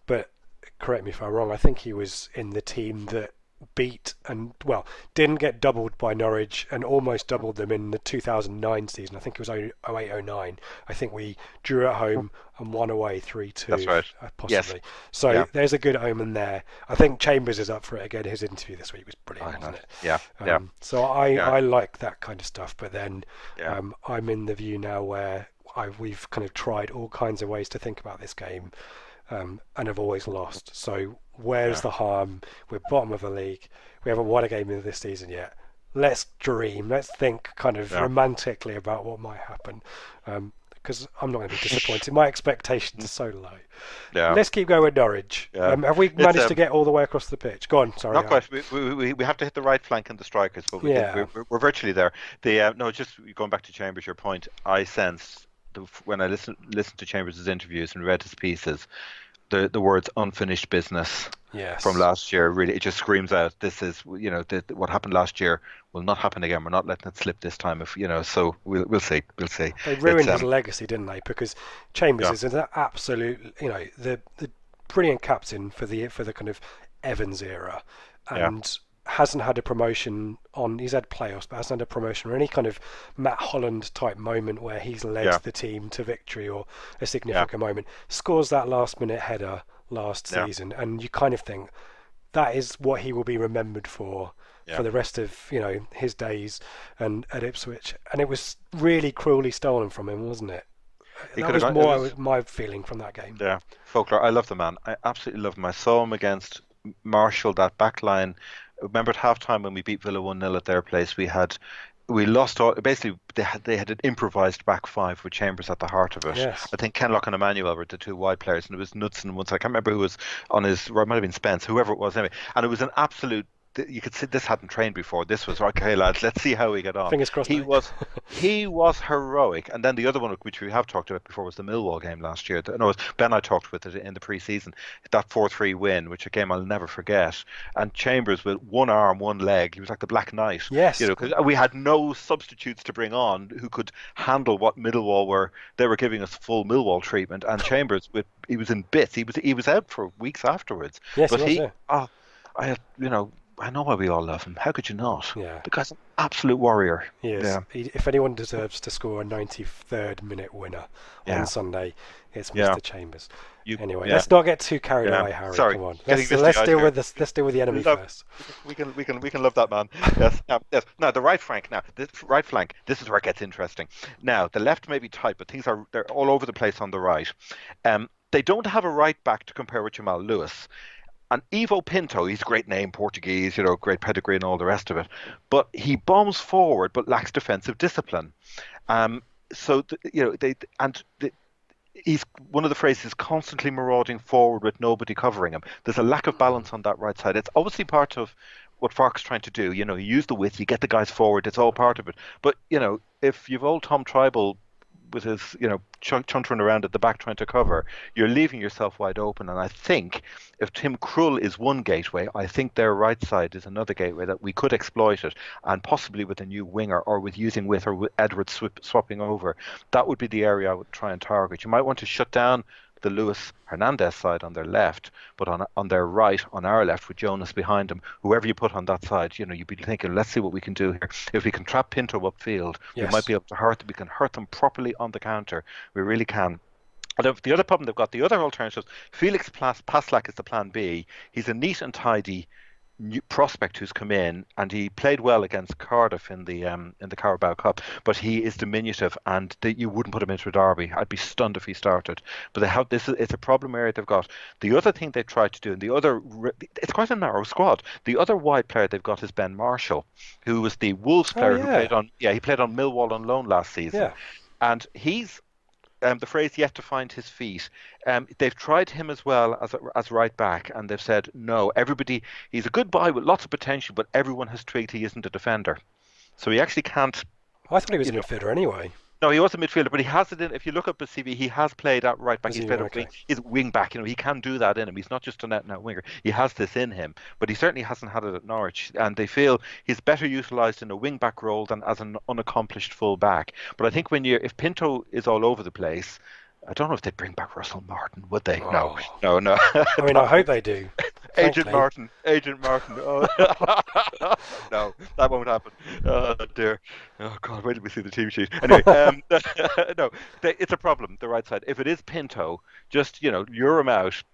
But correct me if I'm wrong. I think he was in the team that beat and well didn't get doubled by Norwich and almost doubled them in the 2009 season. I think it was 0809. I think we drew at home and won away 3-2 that's right. Yes, possibly. So yeah, there's a good omen there. I think Chambers is up for it again. His interview this week was brilliant, I know. wasn't it? Yeah, yeah, So yeah, I like that kind of stuff. But then yeah, I'm in the view now where we've kind of tried all kinds of ways to think about this game, and have always lost. So where's yeah. the harm? We're bottom of the league. We haven't won a game in this season yet. Let's dream. Let's think kind of Yeah. romantically about what might happen. Because I'm not going to be disappointed. My expectations are so low. Yeah, Let's keep going with Norwich. yeah. Have we It's managed to get all the way across the pitch? Go on. Sorry. not quite. We have to hit the right flank and the strikers, but Yeah. we're virtually there. The no, just going back to Chambers, your point. I sensed when I listened to Chambers' interviews and read his pieces, the words unfinished business from Yes. last year, really, it just screams out, this is, what happened last year will not happen again. We're not letting it slip this time. If so we'll see. They It's ruined his legacy, didn't they? Because Chambers yeah, is an absolute, the brilliant captain for the kind of Evans era, yeah, and hasn't had a promotion on. He's had playoffs, but hasn't had a promotion or any kind of Matt Holland type moment where he's led yeah, the team to victory or a yeah, significant moment. Scores that last minute header last yeah, season, and you kind of think that is what he will be remembered for yeah. the rest of his days and at Ipswich. And it was really cruelly stolen from him, wasn't it? He That could have was gone. It more was my feeling from that game. Yeah, folklore. I love the man. I absolutely love him. I saw him against Marshall, that back line. Remember at halftime when we beat Villa 1-0 at their place, we lost all, basically they had an improvised back five with Chambers at the heart of it. Yes. I think Kenlock and Emmanuel were the two wide players, and it was Knudsen once. I can't remember who was on his right, it might have been Spence, whoever it was anyway. And it was an absolute, you could see this hadn't trained before. This was okay, lads. Let's see how we get on. Fingers crossed, He mate. was he was heroic. And then the other one, which we have talked about before, was the Millwall game last year. No, it was Ben. I talked with it in the pre-season. That 4-3 win, which a game I'll never forget. And Chambers with one arm, one leg. He was like the Black Knight. Yes. Because we had no substitutes to bring on who could handle what Millwall were. They were giving us full Millwall treatment. And Chambers, he was in bits. He was out for weeks afterwards. Yes, But he was. Yeah. I I know why we all love him. How could you not? Yeah. The guy's an absolute warrior. He is. Yeah, If anyone deserves to score a 93rd minute winner on yeah, Sunday, it's yeah. Mr. Chambers. You, Anyway, yeah, let's not get too carried yeah. away, Harry. Sorry, Come on. getting Let's misty let's eyes deal here. with this. Let's deal with the enemy Love, first. we can love that man. Yes, yes. Now the right flank. Now this right flank. This is where it gets interesting. Now the left may be tight, but they're all over the place on the right. They don't have a right back to compare with Jamal Lewis. And Ivo Pinto, he's a great name, Portuguese, great pedigree and all the rest of it. But he bombs forward, but lacks defensive discipline. So he's one of the phrases constantly marauding forward with nobody covering him. There's a lack of balance on that right side. It's obviously part of what Farke's trying to do. You use the width, you get the guys forward. It's all part of it. But if you've old Tom Tribal with his, chuntering around at the back trying to cover, you're leaving yourself wide open. And I think if Tim Krul is one gateway, I think their right side is another gateway that we could exploit it, and possibly with a new winger or with using with or with Edwards swapping over. That would be the area I would try and target. You might want to shut down the Lewis Hernandez side on their left, but on their right, on our left, with Jonas behind him, whoever you put on that side, you'd be thinking, let's see what we can do here. If we can trap Pinto upfield, we might Yes. be able to we can hurt them properly on the counter. We really can. And the other problem they've got, the other alternatives, Felix Paslak is the plan B. He's a neat and tidy new prospect who's come in, and he played well against Cardiff in the Carabao Cup, but he is diminutive, and you wouldn't put him into a derby. I'd be stunned if he started. But they have this. It's a problem area they've got. The other thing they tried to do, and it's quite a narrow squad. The other wide player they've got is Ben Marshall, who was the Wolves player who played on Millwall on loan last season, and he's the phrase yet to find his feet. They've tried him as well as right back, and they've said no. He's a good buy with lots of potential, but everyone has twigged he isn't a defender, so he actually can't. I thought he was a midfielder anyway. No, he was a midfielder, but he has it in. If you look up his CV, he has played at right back. He's played he's a wing back. He can do that in him. He's not just an out-and-out winger. He has this in him, but he certainly hasn't had it at Norwich. And they feel he's better utilised in a wing back role than as an unaccomplished full back. But I think if Pinto is all over the place, I don't know if they'd bring back Russell Martin, would they? Oh. No. I mean, I hope they do. Agent Martin. Oh. No, that won't happen. Oh dear. Oh God, where did we see the team sheet? Anyway, no, it's a problem. The right side. If it is Pinto, just lure him out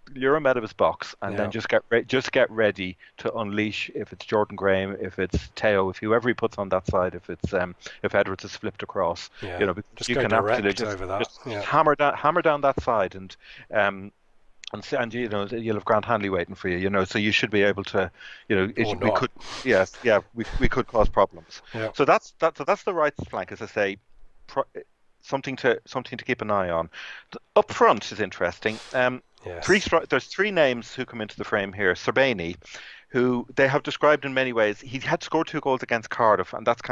of his box, and then just get ready to unleash. If it's Jordan Graham, if it's Teo, if whoever he puts on that side, if Edwards is flipped across, just you go can direct absolutely over that. just hammer down that side, and you'll have Grant Hanley waiting for you, so you should be able to, we could cause problems. Yeah. So that's the right flank, as I say, something to keep an eye on. Up front is interesting. There's three names who come into the frame here. Serbani, who they have described in many ways. He had scored 2 goals against Cardiff, and that's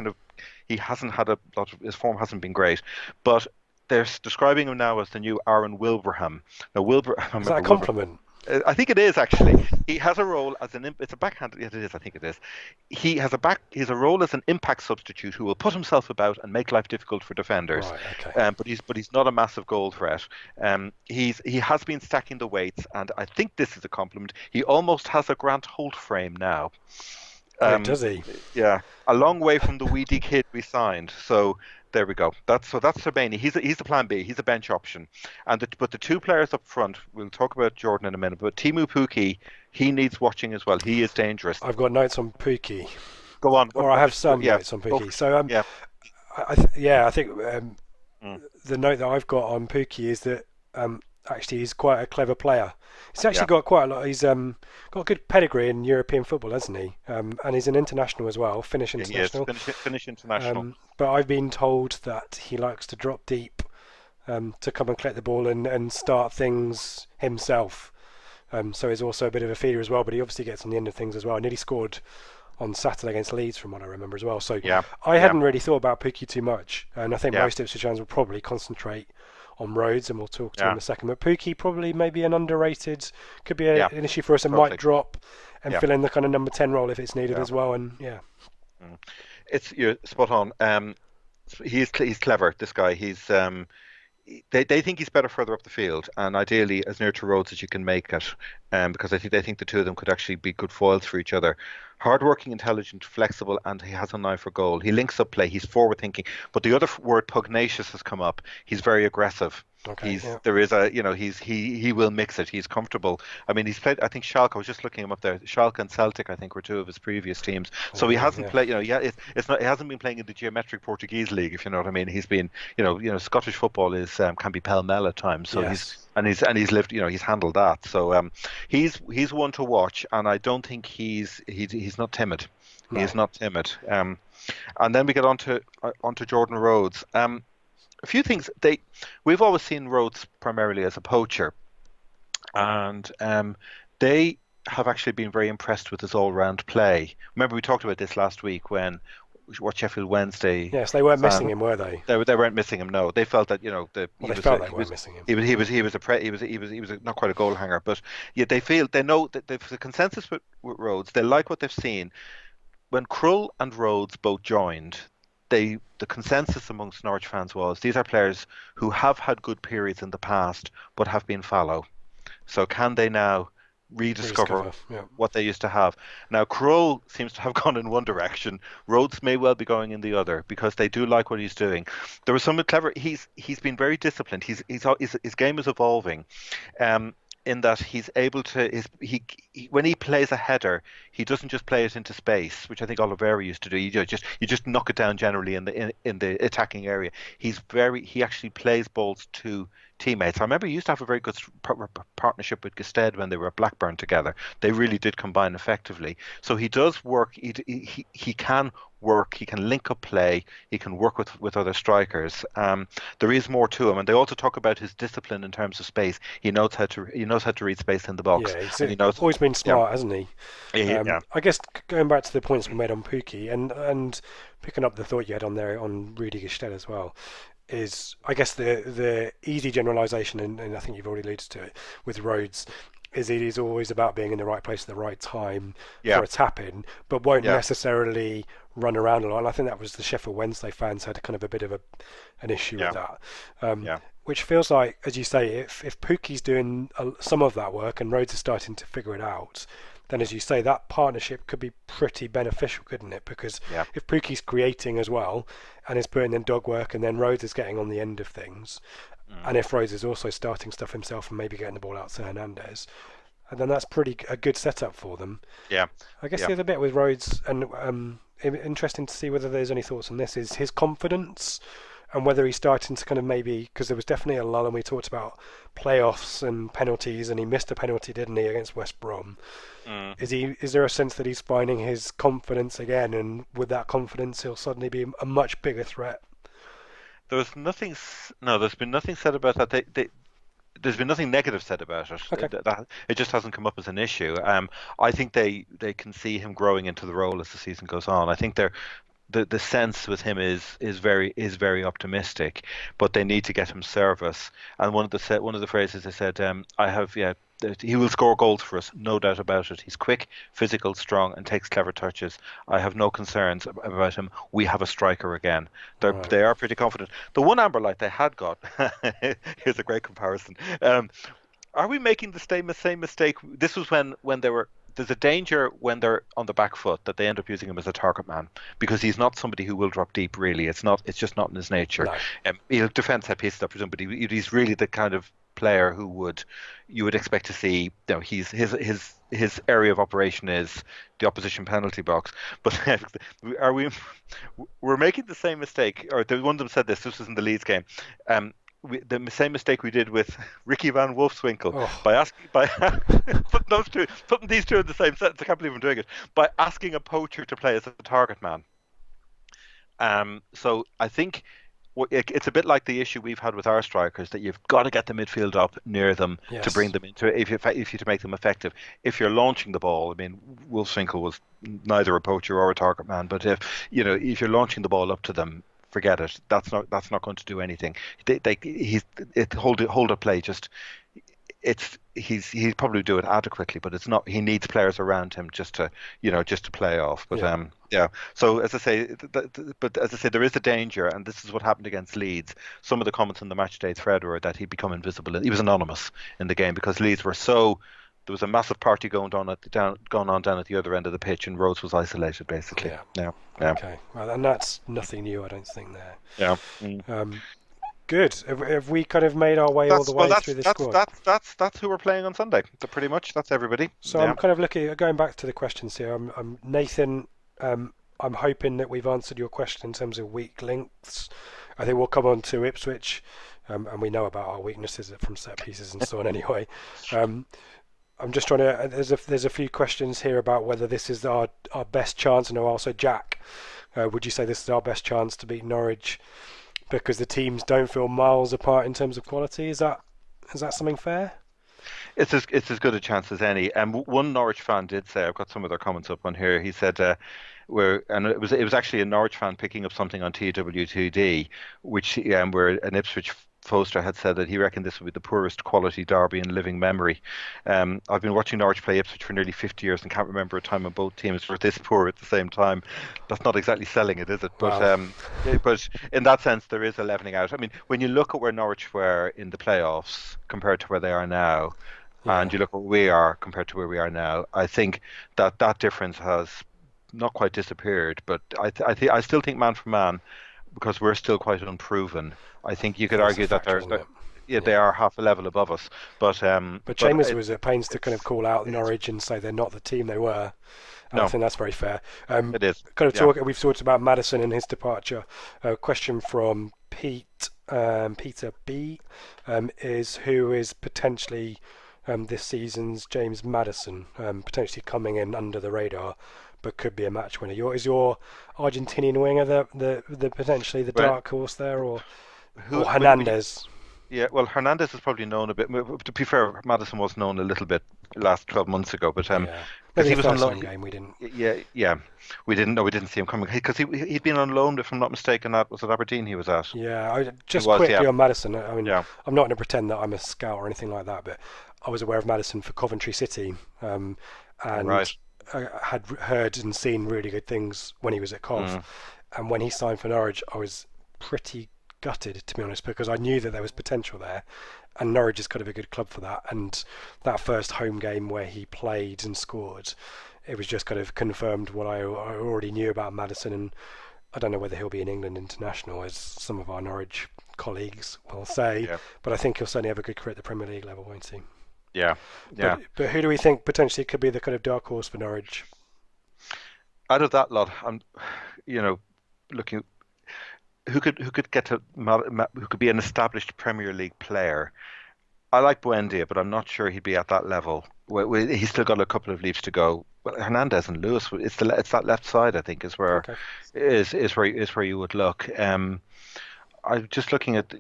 he hasn't had a lot of, his form hasn't been great, but they're describing him now as the new Aaron Wilbraham. Now, Wilbraham is that a compliment? I think it is, actually. He has a role as it's a backhand. Yes, it is. I think it is. He has a role as an impact substitute who will put himself about and make life difficult for defenders. Right, okay. But he's not a massive goal threat. He has been stacking the weights, and I think this is a compliment. He almost has a Grant Holt frame now. Does he? Yeah, a long way from the weedy kid we signed. So there we go. That's Serbani. He's the plan B. He's a bench option. But the 2 players up front, we'll talk about Jordan in a minute, but Teemu Pukki, he needs watching as well. He is dangerous. I've got notes on Pukki. Go on. I have some notes on Pukki. So I think the note that I've got on Pukki is that actually he's quite a clever player. He's actually got quite a lot. He's got a good pedigree in European football, hasn't he? And he's an international as well, Finnish international. Yes, Finnish international. But I've been told that he likes to drop deep to come and collect the ball and start things himself. So he's also a bit of a feeder as well, but he obviously gets on the end of things as well. Nearly scored on Saturday against Leeds, from what I remember as well. So I hadn't really thought about Pukki too much, and I think most Ipswich fans will probably concentrate on Rhodes, and we'll talk to him in a second. But Pukki probably maybe an underrated, could be an issue for us, and might drop and fill in the kind of number 10 role if it's needed as well. And you're spot on. He's clever. This guy. He's they think he's better further up the field, and ideally as near to Rhodes as you can make it, because they think the two of them could actually be good foils for each other. Hardworking, intelligent, flexible, and he has an eye for goal. He links up play. He's forward thinking. But the other word, pugnacious, has come up. He's very aggressive. Okay, there is a he will mix it. He's comfortable. I mean, he's played. I think Schalke. I was just looking him up there. Schalke and Celtic, I think, were 2 of his previous teams. So he hasn't played. It's not. He hasn't been playing in the geometric Portuguese league, if you know what I mean. He's been. Scottish football is can be pell-mell at times. So he's lived. He's handled that. So he's one to watch, and I don't think he's not timid. No. He is not timid. And then we get onto Jordan Rhodes. A few things. We've always seen Rhodes primarily as a poacher, and they have actually been very impressed with his all-round play. Remember, we talked about this last week when what Sheffield Wednesday. Yes, they weren't missing him, were they? They weren't missing him. No, they felt that they weren't missing him. He was not quite a goal hanger, but they know that the consensus with Rhodes. They like what they've seen. When Krull and Rhodes both joined, the consensus amongst Norwich fans was these are players who have had good periods in the past but have been fallow. So can they now rediscover what they used to have? Now Krull seems to have gone in one direction. Rhodes may well be going in the other because they do like what he's doing. There was something clever. He's been very disciplined. His game is evolving. In that he's able to when he plays a header, he doesn't just play it into space, which I think Oliveira used to do. You just knock it down generally in the attacking area. He actually plays balls to teammates. I remember he used to have a very good partnership with Gusted when they were at Blackburn together. They really did combine effectively. So he does work. He can work. He can link up play. He can work with other strikers. There is more to him, and they also talk about his discipline in terms of space. He knows how to read space in the box. Yeah, he's And he knows, always been yeah, smart, hasn't he? yeah, I guess going back to the points we made on Pukki and picking up the thought you had on there on Rudy Gestede as well, is I guess the easy generalisation, and I think you've already alluded to it with Rhodes, is it is always about being in the right place at the right time yeah, for a tap in, but won't yeah, necessarily run around a lot. And I think that was the Sheffield Wednesday fans had kind of a bit of an issue yeah, with that. Um, yeah, which feels like, as you say, if Pukki's doing some of that work and Rhodes is starting to figure it out, then as you say, that partnership could be pretty beneficial, couldn't it? Because yeah. if Pukki's creating as well and is putting in dog work, and then Rhodes is getting on the end of things, Mm. and if Rhodes is also starting stuff himself and maybe getting the ball out to Hernandez, and then that's pretty a good setup for them. Yeah, I guess yeah. the other bit with Rhodes, and interesting to see whether there's any thoughts on this, is his confidence and whether he's starting to kind of maybe, because there was definitely a lull and we talked about playoffs and penalties, and he missed a penalty, didn't he, against West Brom? Mm. Is there a sense that he's finding his confidence again, and with that confidence he'll suddenly be a much bigger threat? No, there's been nothing said about that. There's been nothing negative said about it. Okay. It just hasn't come up as an issue. I think they can see him growing into the role as the season goes on. I think the sense with him is very optimistic, but they need to get him service. And one of the phrases they said, I have that he will score goals for us, no doubt about it. He's quick, physical, strong, and takes clever touches. I have no concerns about him. We have a striker again. Right. They are pretty confident. The one amber light they had got. Here's a great comparison. Are we making the same mistake? This was when they were. There's a danger when they're on the back foot that they end up using him as a target man, because he's not somebody who will drop deep. Really, it's not. It's just not in his nature. No. He'll defend set pieces, I presume, but he's really the kind of player you would expect to see. You know, his area of operation is the opposition penalty box. But we're making the same mistake? Or one of them said this. This was in the Leeds game. The same mistake we did with Ricky Van Wolfswinkel by putting these two in the same sentence. I can't believe I'm doing it. By asking a poacher to play as a target man. So I think it's a bit like the issue we've had with our strikers, that you've got to get the midfield up near them to bring them into it, if you to make them effective. If you're launching the ball, I mean, Wolfswinkel was neither a poacher or a target man, but if you're launching the ball up to them, forget it. That's not going to do anything. Hold up play. Just he'd probably do it adequately, but it's not. He needs players around him just to play off. But yeah. So as I say, there is a danger, and this is what happened against Leeds. Some of the comments in the match day thread were that he'd become invisible. He was anonymous in the game because Leeds were so. There was a massive party going on down at the other end of the pitch, and Rhodes was isolated basically. Yeah. Okay. Well, and that's nothing new, I don't think. There. Yeah. Good. Have we kind of made our way all the way through the squad? That's who we're playing on Sunday. Pretty much, that's everybody. So I'm kind of going back to the questions here. I'm Nathan. I'm hoping that we've answered your question in terms of weak links. I think we'll come on to Ipswich, and we know about our weaknesses from set pieces and so on anyway. I'm just trying to. There's a few questions here about whether this is our best chance. And also, Jack, would you say this is our best chance to beat Norwich because the teams don't feel miles apart in terms of quality? Is that something fair? It's as good a chance as any. And one Norwich fan did say, I've got some of their comments up on here. He said, and it was actually a Norwich fan picking up something on TW2D, which where an Ipswich poster had said that he reckoned this would be the poorest quality derby in living memory. I've been watching Norwich play Ipswich for nearly 50 years and can't remember a time when both teams were this poor at the same time. That's not exactly selling it, is it? But wow. But in that sense, there is a leveling out. I mean, when you look at where Norwich were in the playoffs compared to where they are now, and you look at where we are compared to where we are now, I think that difference has not quite disappeared. But I still think man for man, because we're still quite unproven. I think you could argue that they are half a level above us. But Chambers was at pains to kind of call out Norwich and say they're not the team they were. And I think that's very fair. It is. We've talked about Maddison and his departure. A question from Peter B, is who is potentially this season's James Maddison, potentially coming in under the radar, but could be a match winner. Is your Argentinian winger the potentially the dark horse there, or Hernandez? Yeah, well, Hernandez is probably known a bit. To be fair, Maddison was known a little bit last 12 months ago, but because he was on loan game, we didn't. Yeah, we didn't see him coming because he'd been on loan, if I'm not mistaken. That was at Aberdeen. He was at. Yeah, quickly on Maddison. I mean, I'm not going to pretend that I'm a scout or anything like that, but I was aware of Maddison for Coventry City, and I had heard and seen really good things when he was at Cov, and when he signed for Norwich, I was pretty gutted, to be honest, because I knew that there was potential there, and Norwich is kind of a good club for that. And that first home game where he played and scored, it was just kind of confirmed what I already knew about Maddison. And I don't know whether he'll be an England international, as some of our Norwich colleagues will say, but I think he'll certainly have a good career at the Premier League level, won't he? Yeah. But who do we think potentially could be the kind of dark horse for Norwich? Out of that lot, I'm, looking. Who could be an established Premier League player? I like Buendia, but I'm not sure he'd be at that level. He's still got a couple of leaps to go. But Hernandez and Lewis, it's that left side, I think, is where where you would look. I'm just looking at.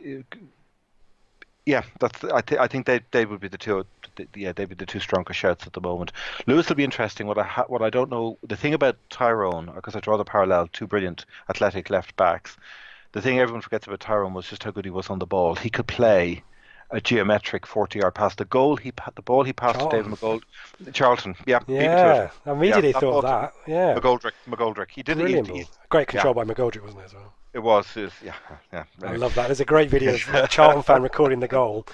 I think they would be the two. They'd be the two strongest shouts at the moment. Lewis will be interesting. What I don't know, the thing about Tyrone, because I draw the parallel, two brilliant athletic left backs. The thing everyone forgets about Tyrone was just how good he was on the ball. He could play a geometric 40-yard pass. The ball he passed to David McGoldrick. Charlton, I immediately thought that. Yeah, McGoldrick. He did. Brilliant. Great control by McGoldrick, wasn't it, as well? It was. I love that. There's a great video of a Charlton fan recording the goal.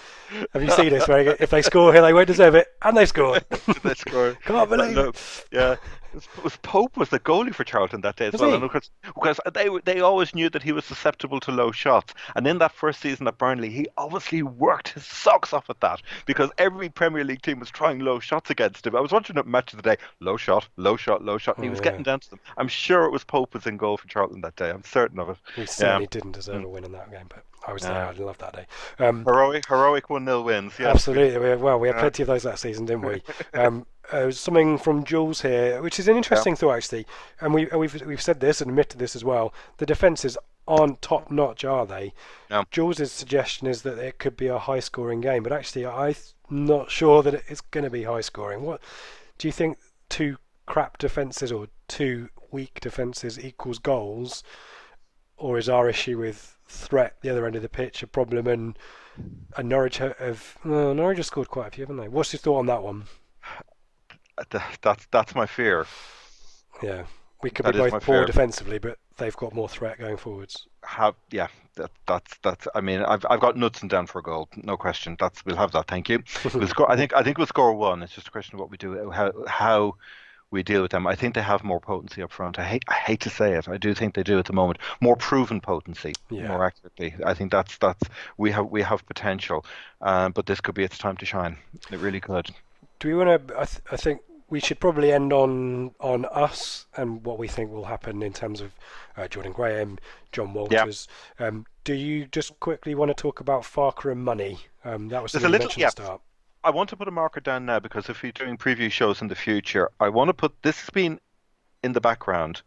Have you seen this? Where if they score here, they won't deserve it, and they scored. They scored. Can't believe it. Yeah. It was Pope was the goalie for Charlton that day as well, and because they always knew that he was susceptible to low shots. And in that first season at Burnley, he obviously worked his socks off at that, because every Premier League team was trying low shots against him. I was watching a match of the day, low shot, and he was getting down to them. I'm sure it was Pope was in goal for Charlton that day. I'm certain of it. He certainly didn't deserve a win in that game, but I was there. I love that day. Heroic 1-0 wins. Yeah. Absolutely. We had plenty of those that season, didn't we? Something from Jules here, which is an interesting thought, actually, and we've said this and admitted this as well. The defences aren't top notch, are they? No. Jules' suggestion is that it could be a high scoring game, but actually I'm not sure that it's going to be high scoring. What do you think? Two crap defences or two weak defences equals goals, or is our issue with threat the other end of the pitch a problem? And Norwich have scored quite a few, haven't they? What's your thought on that one? That's my fear. Yeah, we could be both poor defensively, but they've got more threat going forwards. That's. I mean, I've got Knudsen down for a goal, no question. We'll have that. Thank you. I think we'll score one. It's just a question of what we do, how we deal with them. I think they have more potency up front. I hate to say it. I do think they do at the moment. More proven potency, more accurately. I think that's we have potential, but this could be its time to shine. It really could. Do we want to? I think we should probably end on us and what we think will happen in terms of Jordan Graham, John Walters. Yeah. Do you just quickly want to talk about Farker and money? That was something you mentioned at the start. I want to put a marker down now, because if you're doing preview shows in the future, I want to put this has been in the background,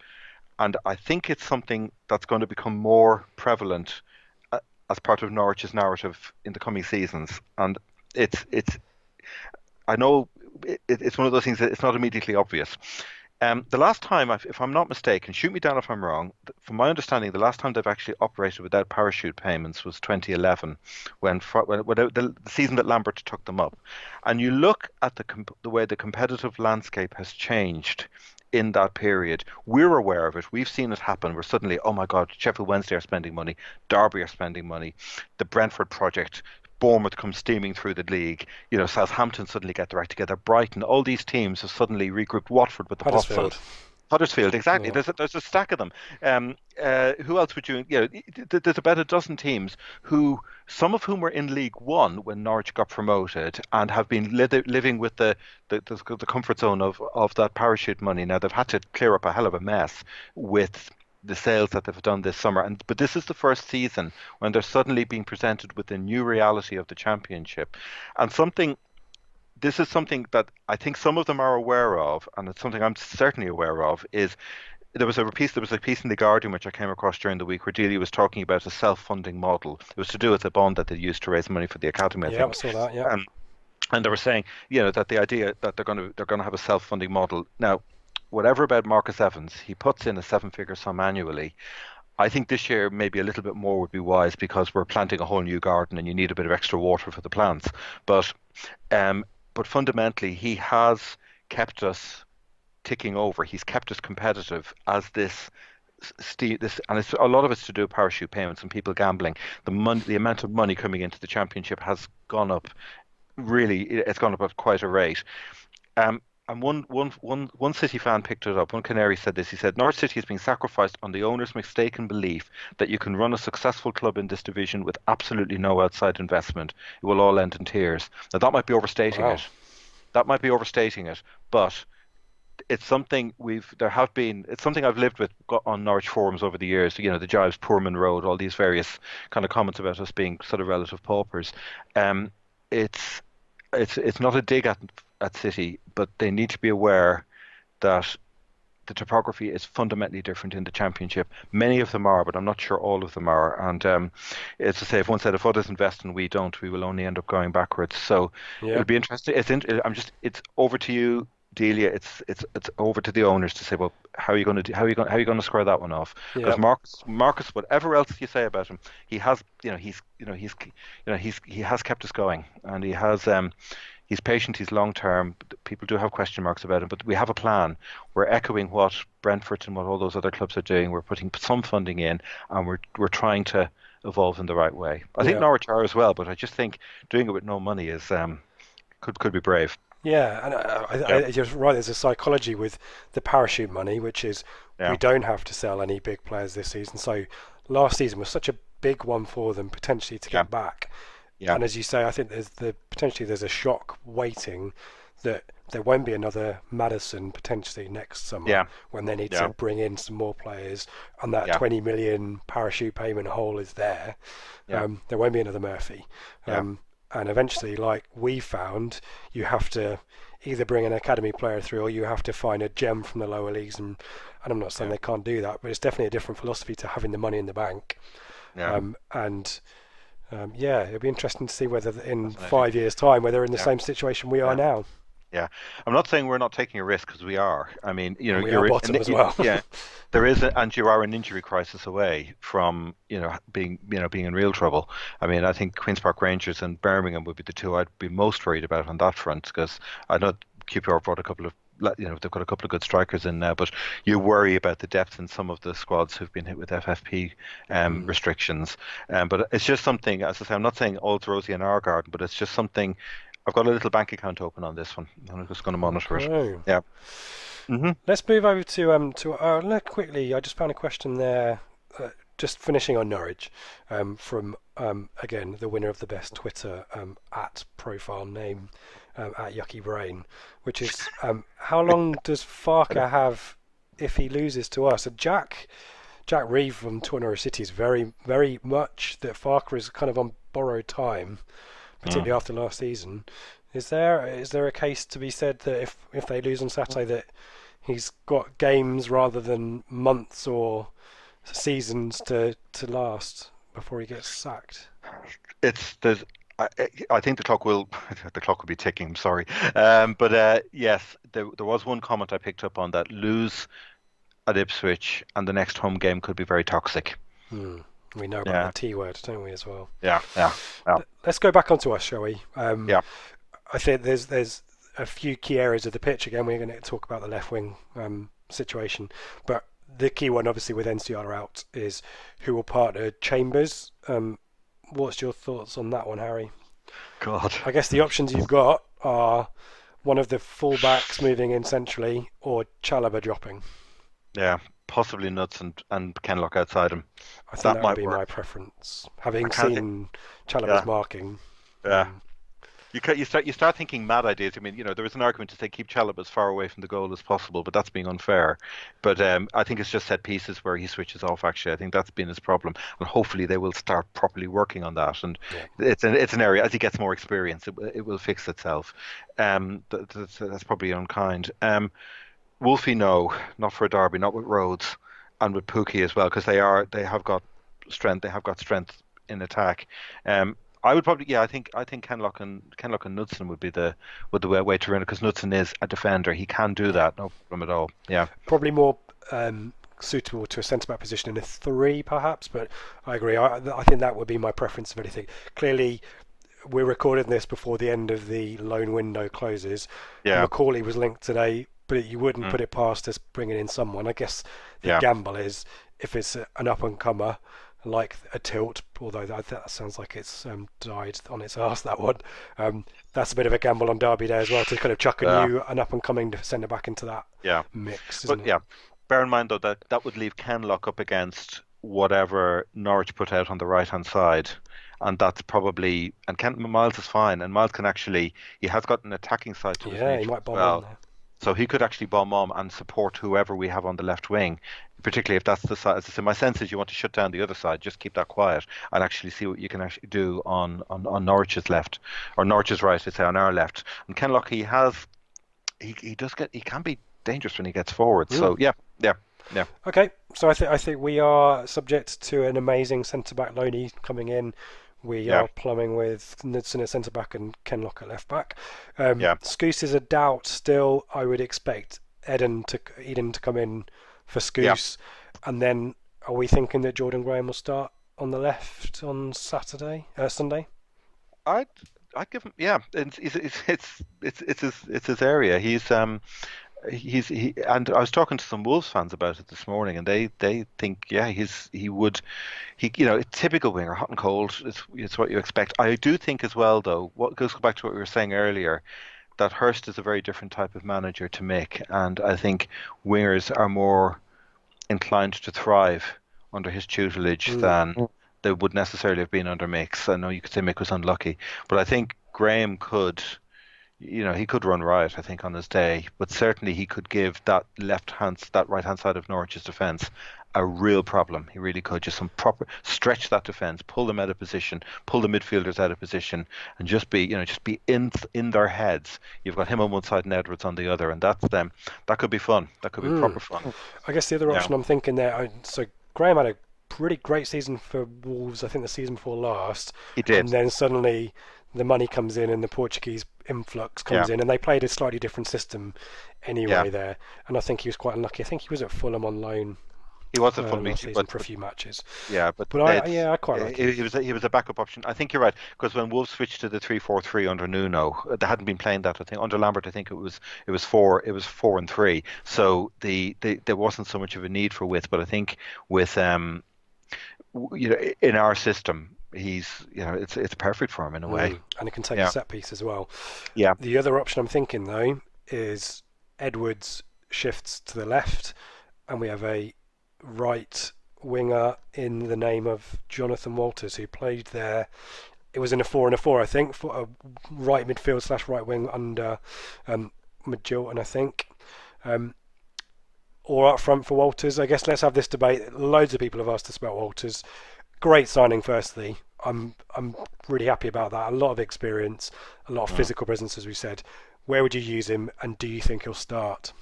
and I think it's something that's going to become more prevalent as part of Norwich's narrative in the coming seasons. And it's I know it's one of those things that it's not immediately obvious. The last time, if I'm not mistaken, shoot me down if I'm wrong, from my understanding, the last time they've actually operated without parachute payments was 2011, when the season that Lambert took them up. And you look at the way the competitive landscape has changed in that period. We're aware of it. We've seen it happen where suddenly, oh my God, Sheffield Wednesday are spending money, Derby are spending money, the Brentford project, Bournemouth comes steaming through the league. Southampton suddenly get their act together. Brighton, all these teams have suddenly regrouped. Watford with the pot fund. Huddersfield, exactly. Yeah. There's a stack of them. Who else would you? There's about a dozen teams who, some of whom were in League One when Norwich got promoted, and have been living with the comfort zone of that parachute money. Now they've had to clear up a hell of a mess with the sales that they've done this summer, but this is the first season when they're suddenly being presented with the new reality of the Championship, and something. This is something that I think some of them are aware of, and it's something I'm certainly aware of, is there was a piece in the Guardian which I came across during the week where Delia was talking about a self-funding model. It was to do with a bond that they used to raise money for the academy, I Yeah, I think. saw that. Yeah. And they were saying, that the idea that they're going to have a self-funding model. Now, whatever about Marcus Evans, he puts in a seven-figure sum annually. I think this year maybe a little bit more would be wise because we're planting a whole new garden and you need a bit of extra water for the plants. But um, but fundamentally, he has kept us ticking over. He's kept us competitive as and it's a lot of it's to do with parachute payments and people gambling. The amount of money coming into the championship has gone up. Really, it's gone up at quite a rate. Um, and one City fan picked it up. One Canary said this. He said, Norwich City is being sacrificed on the owner's mistaken belief that you can run a successful club in this division with absolutely no outside investment. It will all end in tears. Now, that might be overstating Wow. it. That might be overstating it. But it's something it's something I've lived with on Norwich forums over the years. The Giles Poorman Road, all these various kind of comments about us being sort of relative paupers. Um, it's it's not a dig at City, but they need to be aware that the topography is fundamentally different in the championship. Many of them are, but I'm not sure all of them are. And it's to say, if one said if others invest and we don't, we will only end up going backwards. So Yeah. it'll be interesting. It's over to you, Delia. It's over to the owners to say, well, how are you going to how are you going to square that one off? Yeah. Because Marcus, whatever else you say about him, he has, he has kept us going, and he has. He's patient, he's long term. People do have question marks about him, but we have a plan. We're echoing what Brentford and what all those other clubs are doing. We're putting some funding in, and we're trying to evolve in the right way. I think Yeah. Norwich are as well, but I just think doing it with no money is could be brave. Yeah, and Yeah, you're right. There's a psychology with the parachute money, which is we yeah, don't have to sell any big players this season. So last season was such a big one for them potentially to yeah, get back. yeah, And as you say, I think there's a shock waiting that there won't be another Madison potentially next summer yeah, when they need to yeah, bring in some more players, and that yeah, 20 million parachute payment hole is there. yeah, There won't be another Murphy. yeah, And eventually, like we found, you have to either bring an academy player through or you have to find a gem from the lower leagues. And I'm not saying yeah, they can't do that, but it's definitely a different philosophy to having the money in the bank. yeah. And yeah, it'll be interesting to see whether in Fascinating. 5 years' time, whether they're in the Yeah, same situation we are yeah. now. Yeah, I'm not saying we're not taking a risk because we are. I mean, And we are bottom as well. yeah, there is, and you are an injury crisis away from, being in real trouble. I mean, I think Queens Park Rangers and Birmingham would be the two I'd be most worried about on that front because I know QPR brought a couple of, they've got a couple of good strikers in now, but you worry about the depth in some of the squads who've been hit with FFP Mm. restrictions. But it's just something, as I say, I'm not saying all's rosy in our garden, but it's just something. I've got a little bank account open on this one. I'm just going to monitor it. Okay. Yeah. Hmm. Let's move over to quickly. I just found a question there. Just finishing on Norwich, from again the winner of the best Twitter at profile name at Yucky Brain, which is how long does Farker have if he loses to us? And Jack Reeve from Tottenham City is very very much that Farker is kind of on borrowed time, Mm. particularly after last season. Is there a case to be said that if they lose on Saturday that he's got games rather than months or seasons to last before he gets sacked? It's there's. I think the clock will be ticking. I'm sorry, but yes, there was one comment I picked up on that lose at Ipswich and the next home game could be very toxic. Hmm. We know about Yeah, the T word, don't we, as well? yeah, yeah, yeah, Let's go back onto us, shall we? yeah, I think there's a few key areas of the pitch. Again, we're going to talk about the left wing situation, but the key one, obviously, with NCR out, is who will partner Chambers. What's your thoughts on that one, Harry? God. I guess the options you've got are one of the fullbacks moving in centrally or Chalobah dropping. Yeah, possibly Nuts and Kenlock outside him. I think That that would might be my work. preference. I Having can't. seen Chalobah's Yeah, marking, yeah. um, You start thinking mad ideas. I mean, there was an argument to say keep Chalobah as far away from the goal as possible, but that's being unfair. But I think it's just set pieces where he switches off. Actually, I think that's been his problem, and hopefully they will start properly working on that. And yeah, it's an area as he gets more experience, it will fix itself. That's probably unkind. Wolfie, no, not for a derby, not with Rhodes, and with Pookie as well, because they have got strength. They have got strength in attack. I would probably, yeah, I think Kenlock and Knudsen would the way to run it, because Knudsen is a defender. He can do yeah. that, no problem at all. Yeah, Probably more suitable to a centre back position in a three, perhaps. But I agree. I think that would be my preference of anything. Clearly, we're recording this before the end of the loan window closes. yeah, Macaulay was linked today, but you wouldn't mm, put it past us bringing in someone. I guess the yeah, gamble is if it's an up and comer like a Tilt, although that sounds like it's died on its arse, that one. That's a bit of a gamble on Derby Day as well, to kind of chuck yeah, an up and coming centre back into that yeah. mix, isn't But it? yeah, bear in mind though that would leave Kenlock up against whatever Norwich put out on the right hand side, and that's probably and Miles is fine, and Miles can actually he has got an attacking side to his Yeah, he nature might as bomb on well, there. so he could actually bomb on and support whoever we have on the left wing. Particularly if that's the side, as I say, my sense is you want to shut down the other side, just keep that quiet and actually see what you can actually do on Norwich's left or Norwich's right, I'd say on our left. And Kenlock, he can be dangerous when he gets forward. Mm. So yeah, yeah, yeah, Okay, so I think we are subject to an amazing centre back loanee coming in. We yeah, are plumbing with Knudsen at centre back and Kenlock at left back. yeah, Scouse is a doubt still. I would expect Eden to come in for yeah. Scouse, and then are we thinking that Jordan Graham will start on the left on Sunday? I'd I'd give him, yeah. It's his area. And I was talking to some Wolves fans about it this morning, and they think, yeah, he would typical winger, hot and cold. It's what you expect. I do think as well, though, what goes back to what we were saying earlier, that Hurst is a very different type of manager to Mick, and I think wingers are more inclined to thrive under his tutelage Mm. than they would necessarily have been under Mick's. I know you could say Mick was unlucky, but I think Graham he could run riot, I think, on his day, but certainly he could give that right hand side of Norwich's defence a real problem. He really could just some proper stretch that defence, pull them out of position, pull the midfielders out of position, and just be in their heads. You've got him on one side and Edwards on the other, and that's them. That could be fun. That could be Mm. proper fun. I guess the other Yeah, option I'm thinking there. So Graham had a pretty great season for Wolves. I think the season before last, he and did. then suddenly the money comes in and the Portuguese influx Yeah, comes in, and they played a slightly different system yeah. anyway there. And I think he was quite unlucky. I think he was at Fulham on loan He was a fun last meeting, season but for a few matches. yeah, but But it's I quite like him. he was a backup option. I think you're right, because when Wolves switched to the 3-4-3 under Nuno, they hadn't been playing that. I think under Lambert, I think it was 4 and 3. So there wasn't so much of a need for width. But I think with in our system, it's perfect for him in a way. And he can take a Yeah, set piece as well. yeah, The other option I'm thinking though is Edwards shifts to the left, and we have a right winger in the name of Jonathan Walters, who played there. It was in a 4-4, I think, for a right midfield slash right wing under Magilton, I think. Um, or up front for Walters. I guess let's have this debate. Loads of people have asked us about Walters. Great signing, firstly. I'm really happy about that. A lot of experience, a lot of mm. physical presence, as we said. Where would you use him, and do you think he'll start?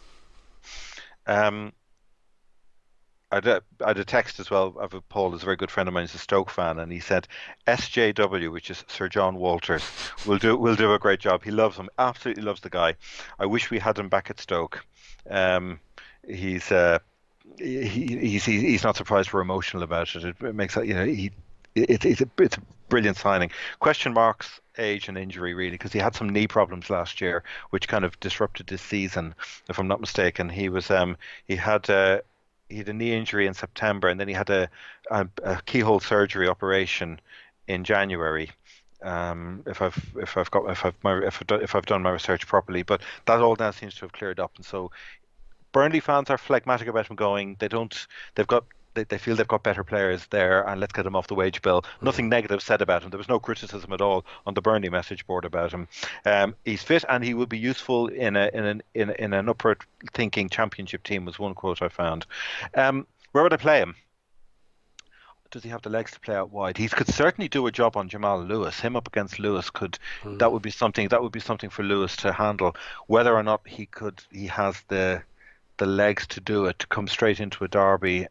Um, I had a text as well of Paul, is a very good friend of mine, he's a Stoke fan, and he said SJW, which is Sir John Walters, will do a great job. He loves him, absolutely loves the guy. I wish we had him back at Stoke. Um, he's he's not surprised we're emotional about it. It makes it's a brilliant signing. Question marks, age and injury really, because he had some knee problems last year, which kind of disrupted this season, if I'm not mistaken. He had. He had a knee injury in September, and then he had a keyhole surgery operation in January. If I've done my research properly, but that all now seems to have cleared up, and so Burnley fans are phlegmatic about him going. They've got they feel they've got better players there, and let's get him off the wage bill. Nothing negative said about him. There was no criticism at all on the Burnley message board about him. He's fit, and he will be useful in an upward thinking championship team. Was one quote I found. Where would I play him? Does he have the legs to play out wide? He could certainly do a job on Jamal Lewis. Him up against Lewis that would be something. That would be something for Lewis to handle. Whether or not he has the legs to do it, to come straight into a derby.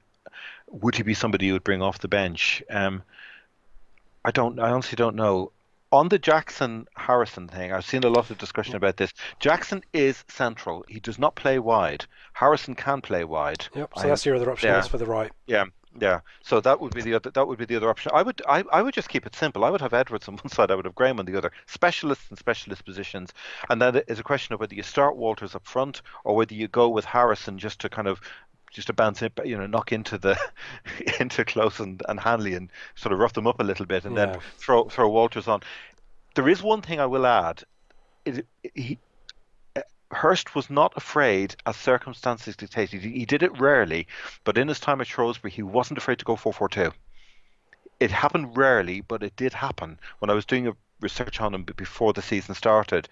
Would he be somebody you would bring off the bench? I honestly don't know. On the Jackson Harrison thing, I've seen a lot of discussion about this. Jackson is central. He does not play wide. Harrison can play wide. Yep. So that's your other option. Is for the right. Yeah. Yeah, so that would be the other option. I would just keep it simple. I would have Edwards on one side, I would have Graham on the other. Specialists and specialist positions, and then it's a question of whether you start Walters up front or whether you go with Harrison just to bounce it, knock into into Close and Hanley and sort of rough them up a little bit, and then throw Walters on. There is one thing I will add. Hurst was not afraid as circumstances dictated. He did it rarely, but in his time at Shrewsbury, he wasn't afraid to go 4-4-2. It happened rarely, but it did happen. When I was doing a research on him before the season started,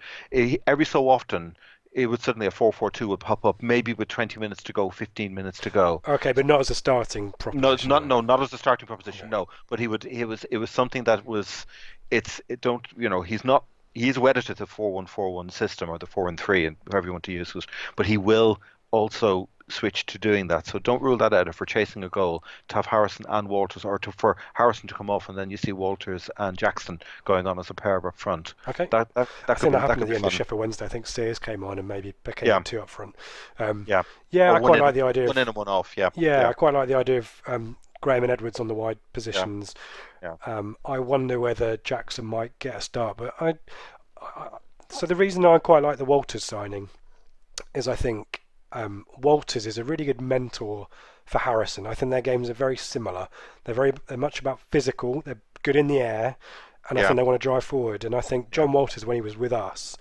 every so often, it would suddenly a 4-4-2 would pop up, maybe with 20 minutes to go, 15 minutes to go. Okay, but not as a starting proposition. Not as a starting proposition. Okay. No, but it was something that was. He's not. He's wedded to the 4-1-4-1 system or the 4-3, and however you want to use it. But he will also switch to doing that. So don't rule that out if we're chasing a goal to have Harrison and Walters, or for Harrison to come off and then you see Walters and Jackson going on as a pair up front. Okay. I think that happened at the end of Sheffield Wednesday. I think Sears came on and maybe became two up front. I quite like the idea of one in and one off. I quite like the idea of Graham and Edwards on the wide positions. I wonder whether Jackson might get a start, but so the reason I quite like the Walters signing is I think Walters is a really good mentor for Harrison. I think their games are very similar. They're much about physical. They're good in the air, and I think they want to drive forward. And I think John Walters, when he was with us,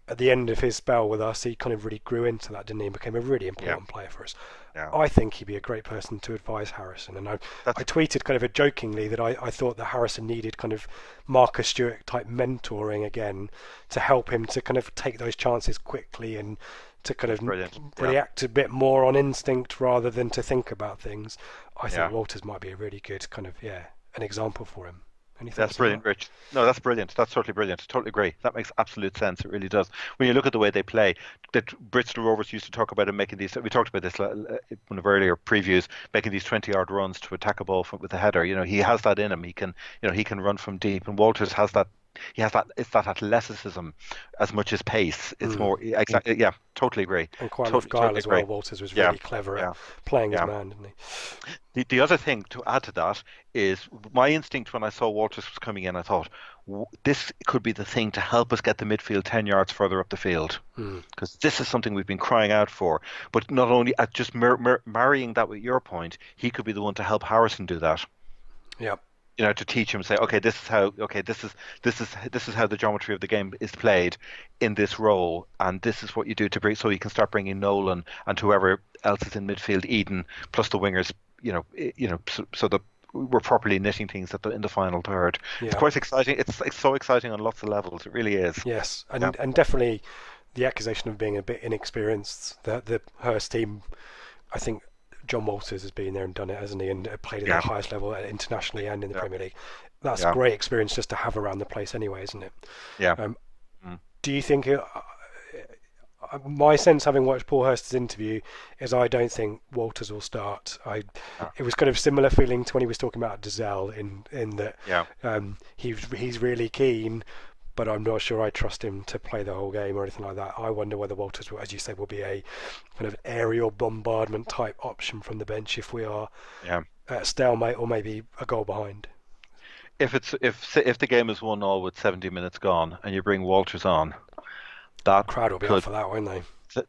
at the end of his spell with us, he kind of really grew into that, didn't he? And became a really important player for us. I think he'd be a great person to advise Harrison. And I tweeted kind of jokingly that I thought that Harrison needed kind of Marcus Stewart type mentoring again to help him to kind of take those chances quickly and to kind of react a bit more on instinct rather than to think about things. I think Walters might be a really good kind of, an example for him. That's brilliant, Rich. No, that's brilliant. That's totally brilliant. Totally agree. That makes absolute sense. It really does. When you look at the way they play, that Bristol Rovers used to talk about him making these. We talked about this in one of earlier previews, making these 20-yard runs to attack a ball with a header. He has that in him. He can run from deep, and Walters has that. He has that. It's that athleticism as much as pace. It's more exactly. Yeah, totally agree. And quite a lot of guile as well. Walters was really clever at playing his man, didn't he? The other thing to add to that is my instinct when I saw Walters was coming in. I thought this could be the thing to help us get the midfield 10 yards further up the field, because this is something we've been crying out for. But not only at just marrying that with your point, he could be the one to help Harrison do that. Yeah. To teach him, say, this is how the geometry of the game is played in this role, and this is what you do to bring. So you can start bringing Nolan and whoever else is in midfield, Eden, plus the wingers. So that we're properly knitting things in the final third. Yeah. It's quite exciting. It's so exciting on lots of levels. It really is. Yes, and definitely the accusation of being a bit inexperienced. The Hurst team, I think. John Walters has been there and done it, hasn't he? And played at the highest level internationally and in the Premier League. That's a great experience just to have around the place anyway, isn't it? Yeah. Do you think... my sense, having watched Paul Hurst's interview, is I don't think Walters will start. It was kind of similar feeling to when he was talking about Dazelle in that he's really keen, but I'm not sure I trust him to play the whole game or anything like that. I wonder whether Walters, as you say, will be a kind of aerial bombardment type option from the bench if we are at stalemate or maybe a goal behind. If the game is 1-1 with 70 minutes gone and you bring Walters on, that crowd will be up for that, won't they?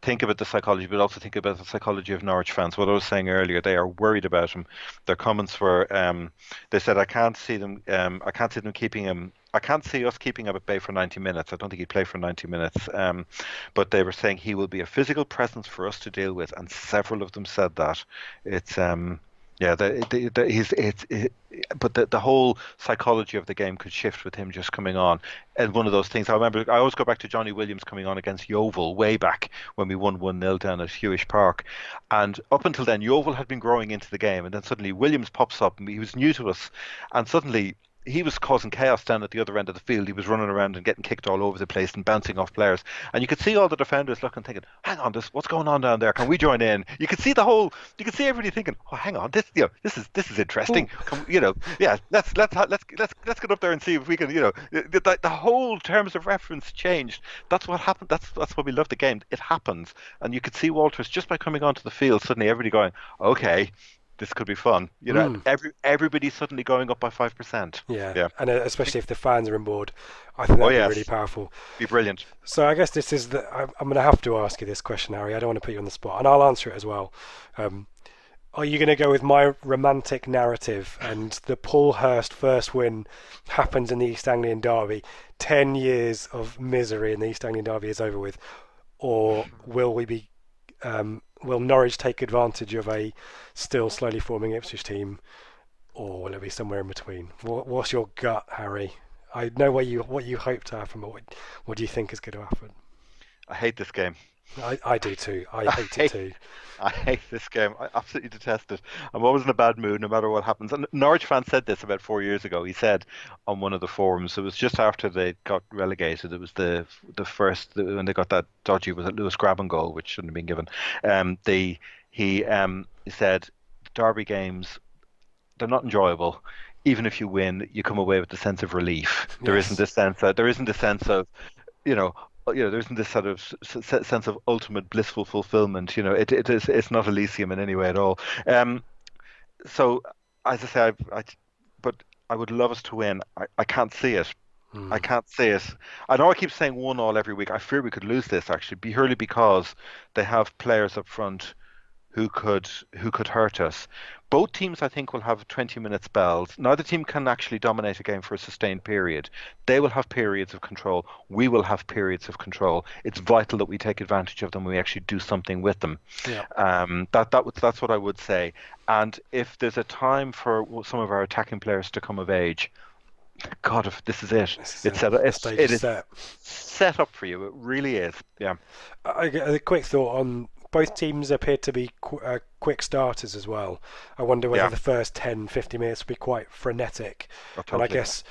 Think about the psychology, but also think about the psychology of Norwich fans. What I was saying earlier, they are worried about him. Their comments were, they said, I can't see them keeping him I can't see us keeping him at bay for 90 minutes. I don't think he'd play for 90 minutes. But they were saying he will be a physical presence for us to deal with, and several of them said that. It's yeah, but the whole psychology of the game could shift with him just coming on. And one of those things, I remember, I always go back to Johnny Williams coming on against Yeovil way back when we won 1-0 down at Hewish Park. And up until then, Yeovil had been growing into the game. And then suddenly Williams pops up, and he was new to us. And suddenly he was causing chaos down at the other end of the field. He was running around and getting kicked all over the place and bouncing off players. And you could see all the defenders looking, thinking, "Hang on, what's going on down there? Can we join in?" You could see everybody thinking, "Oh, hang on, this is interesting. Yeah, let's get up there and see if we can, the whole terms of reference changed. That's what happened. That's why we love the game. It happens, and you could see Walters just by coming onto the field. Suddenly, everybody going, "Okay, this could be fun." Everybody suddenly going up by 5%. Yeah. And especially if the fans are on board, I think that'd be really powerful. Be brilliant. So I guess this is I'm going to have to ask you this question, Harry. I don't want to put you on the spot, and I'll answer it as well. Are you going to go with my romantic narrative and the Paul Hurst first win happens in the East Anglian Derby, 10 years of misery in the East Anglian Derby is over with, or will Norwich take advantage of a still slowly forming Ipswich team, or will it be somewhere in between? What's your gut, Harry? I know what you hope to happen, but what do you think is going to happen? I hate this game. I do too. I hate it too. I hate this game. I absolutely detest it. I'm always in a bad mood no matter what happens. And Norwich fan said this about 4 years ago. He said on one of the forums, it was just after they got relegated. It was the first when they got that dodgy, was it Lewis Graben goal, which shouldn't have been given. He said Derby games, they're not enjoyable. Even if you win, you come away with the sense of relief. Yes. There isn't a sense of there isn't this sort of sense of ultimate blissful fulfillment. It's not Elysium in any way at all. So, as I say, but I would love us to win. I can't see it. I can't see it. I know I keep saying 1-1 every week. I fear we could lose this actually, purely because they have players up front who could hurt us. Both teams, I think, will have 20-minute spells. Neither team can actually dominate a game for a sustained period. They will have periods of control. We will have periods of control. It's vital that we take advantage of them and we actually do something with them. Yeah. That's what I would say. And if there's a time for some of our attacking players to come of age, God, if this is it. It is set up for you. It really is. Yeah. A quick thought on. Both teams appear to be quick starters as well. I wonder whether the first 10-15 minutes will be quite frenetic. Oh, totally. And I guess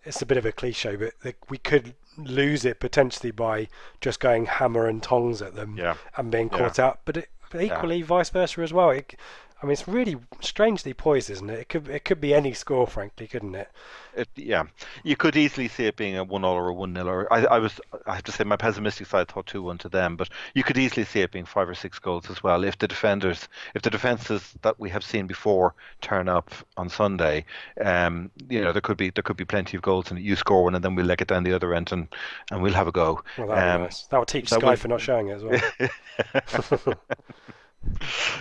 it's a bit of a cliche, but we could lose it potentially by just going hammer and tongs at them and being caught out. But equally, vice versa as well. It's really strangely poised, isn't it? It could be any score, frankly, couldn't it? You could easily see it being a 1-0 or a 1-0. Or I have to say, my pessimistic side thought 2-1 to them, but you could easily see it being 5 or 6 goals as well. If the defenses that we have seen before turn up on Sunday, there could be plenty of goals, and you score one, and then we'll leg it down the other end, and we'll have a go. Well, that would be nice. That would teach Sky for not showing it as well.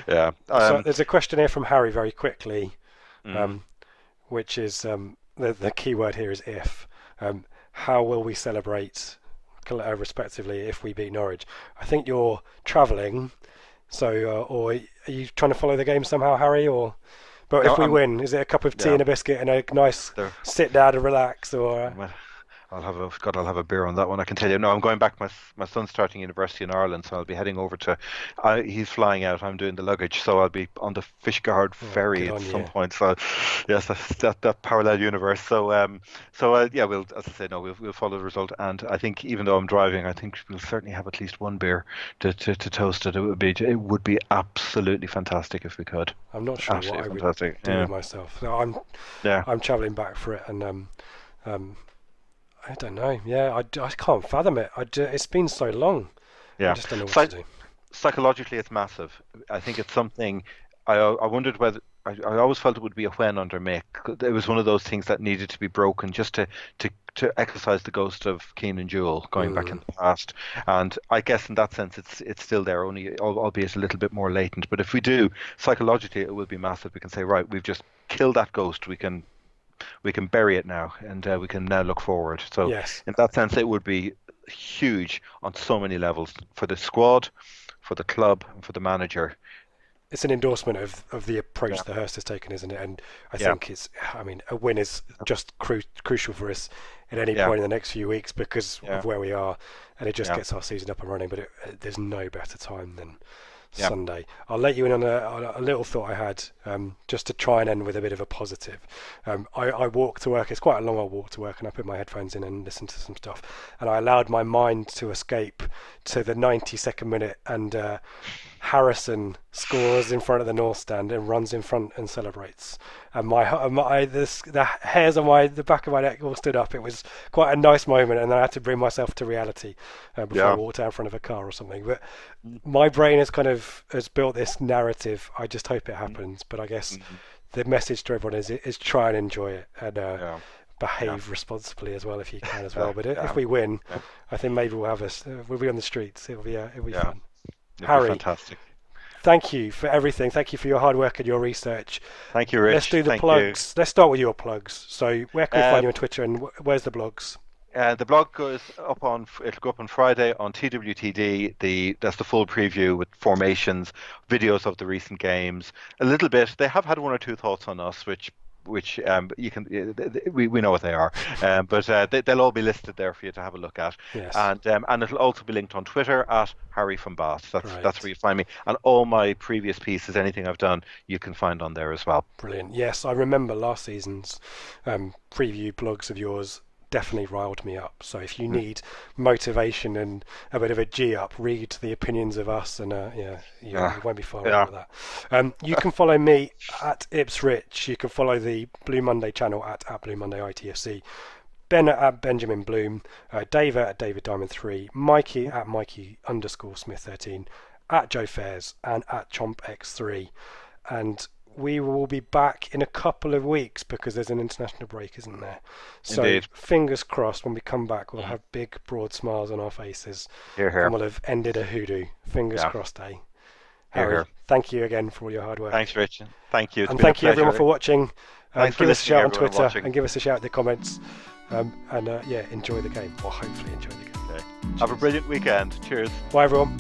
Yeah. So there's a question here from Harry very quickly, which is the key word here is if. How will we celebrate respectively if we beat Norwich? I think you're travelling, so or are you trying to follow the game somehow, Harry? But if we win, is it a cup of tea and a biscuit and a nice sit down and relax, or? I'll have a beer on that one, I can tell you. No, I'm going back. My son's starting university in Ireland, so I'll be heading over to. He's flying out. I'm doing the luggage, so I'll be on the Fishguard ferry at some point. So, yes, that parallel universe. So, we'll, as I say, we'll follow the result. And I think even though I'm driving, I think we'll certainly have at least one beer to toast it. It would be absolutely fantastic if we could. I'm not sure absolutely what I would do with myself. So I'm travelling back for it, and I don't know. Yeah, I can't fathom it. It's been so long. Yeah. I just don't know what to do. Psychologically, it's massive. I think it's something. I wondered whether. I always felt it would be a when under Mick. It was one of those things that needed to be broken just to exercise the ghost of Keane and Jewell going back in the past. And I guess in that sense, it's still there, only albeit a little bit more latent. But if we do, psychologically, it will be massive. We can say, right, we've just killed that ghost. We can we can bury it now, and we can now look forward. So Yes. in that sense, it would be huge on so many levels for the squad, for the club, and for the manager. It's an endorsement of the approach Yeah. that Hurst has taken, isn't it? And I Yeah. think a win is just crucial for us at any Yeah. point in the next few weeks because Yeah. of where we are, and it just Yeah. gets our season up and running. But there's no better time than Yeah. Sunday. I'll let you in on a little thought I had, just to try and end with a bit of a positive. I walk to work. It's quite a long old walk to work, and I put my headphones in and listen to some stuff. And I allowed my mind to escape to the 92nd minute, and Harrison scores in front of the North Stand and runs in front and celebrates. And the hairs on the back of my neck all stood up. It was quite a nice moment, and then I had to bring myself to reality before I walked out in front of a car or something. But my brain has built this narrative. I just hope it happens. But I guess the message to everyone is try and enjoy it and behave responsibly as well if you can as well. But if we win, I think maybe we'll be on the streets. It'll be fun. Harry, fantastic. Thank you for everything. Thank you for your hard work and your research. Thank you, Rich. Let's do the plugs. Let's start with your plugs. So where can we find you on Twitter, and where's the blogs? The blog it'll go up on Friday on TWTD. That's the full preview with formations, videos of the recent games. A little bit. They have had one or two thoughts on us, which you can we know what they are, but they'll all be listed there for you to have a look at. Yes. And it'll also be linked on Twitter at Harry from Bath. That's where you find me, and all my previous pieces, anything I've done, you can find on there as well. Brilliant. Yes, I remember last season's preview blogs of yours definitely riled me up. So if you need motivation and a bit of a G up, read the opinions of us, and you won't be far away with that. You can follow me at Ipsrich. You can follow the Blue Monday channel at Blue Monday ITFC. Ben at Benjamin Bloom, Dave at David Diamond 3, Mikey at Mikey_Smith13, at Joe Fairs, and at ChompX3. And we will be back in a couple of weeks because there's an international break, isn't there? So Indeed. Fingers crossed when we come back we'll have big broad smiles on our faces. Hear, hear. And we'll have ended a hoodoo. Fingers crossed, eh? Harry, Hear. Thank you again for all your hard work. Thanks, Rich. Thank you. And thank you everyone for watching. Give us a shout on Twitter and give us a shout in the comments. Enjoy the game, or hopefully enjoy the game. Okay. Have a brilliant weekend. Cheers. Bye everyone.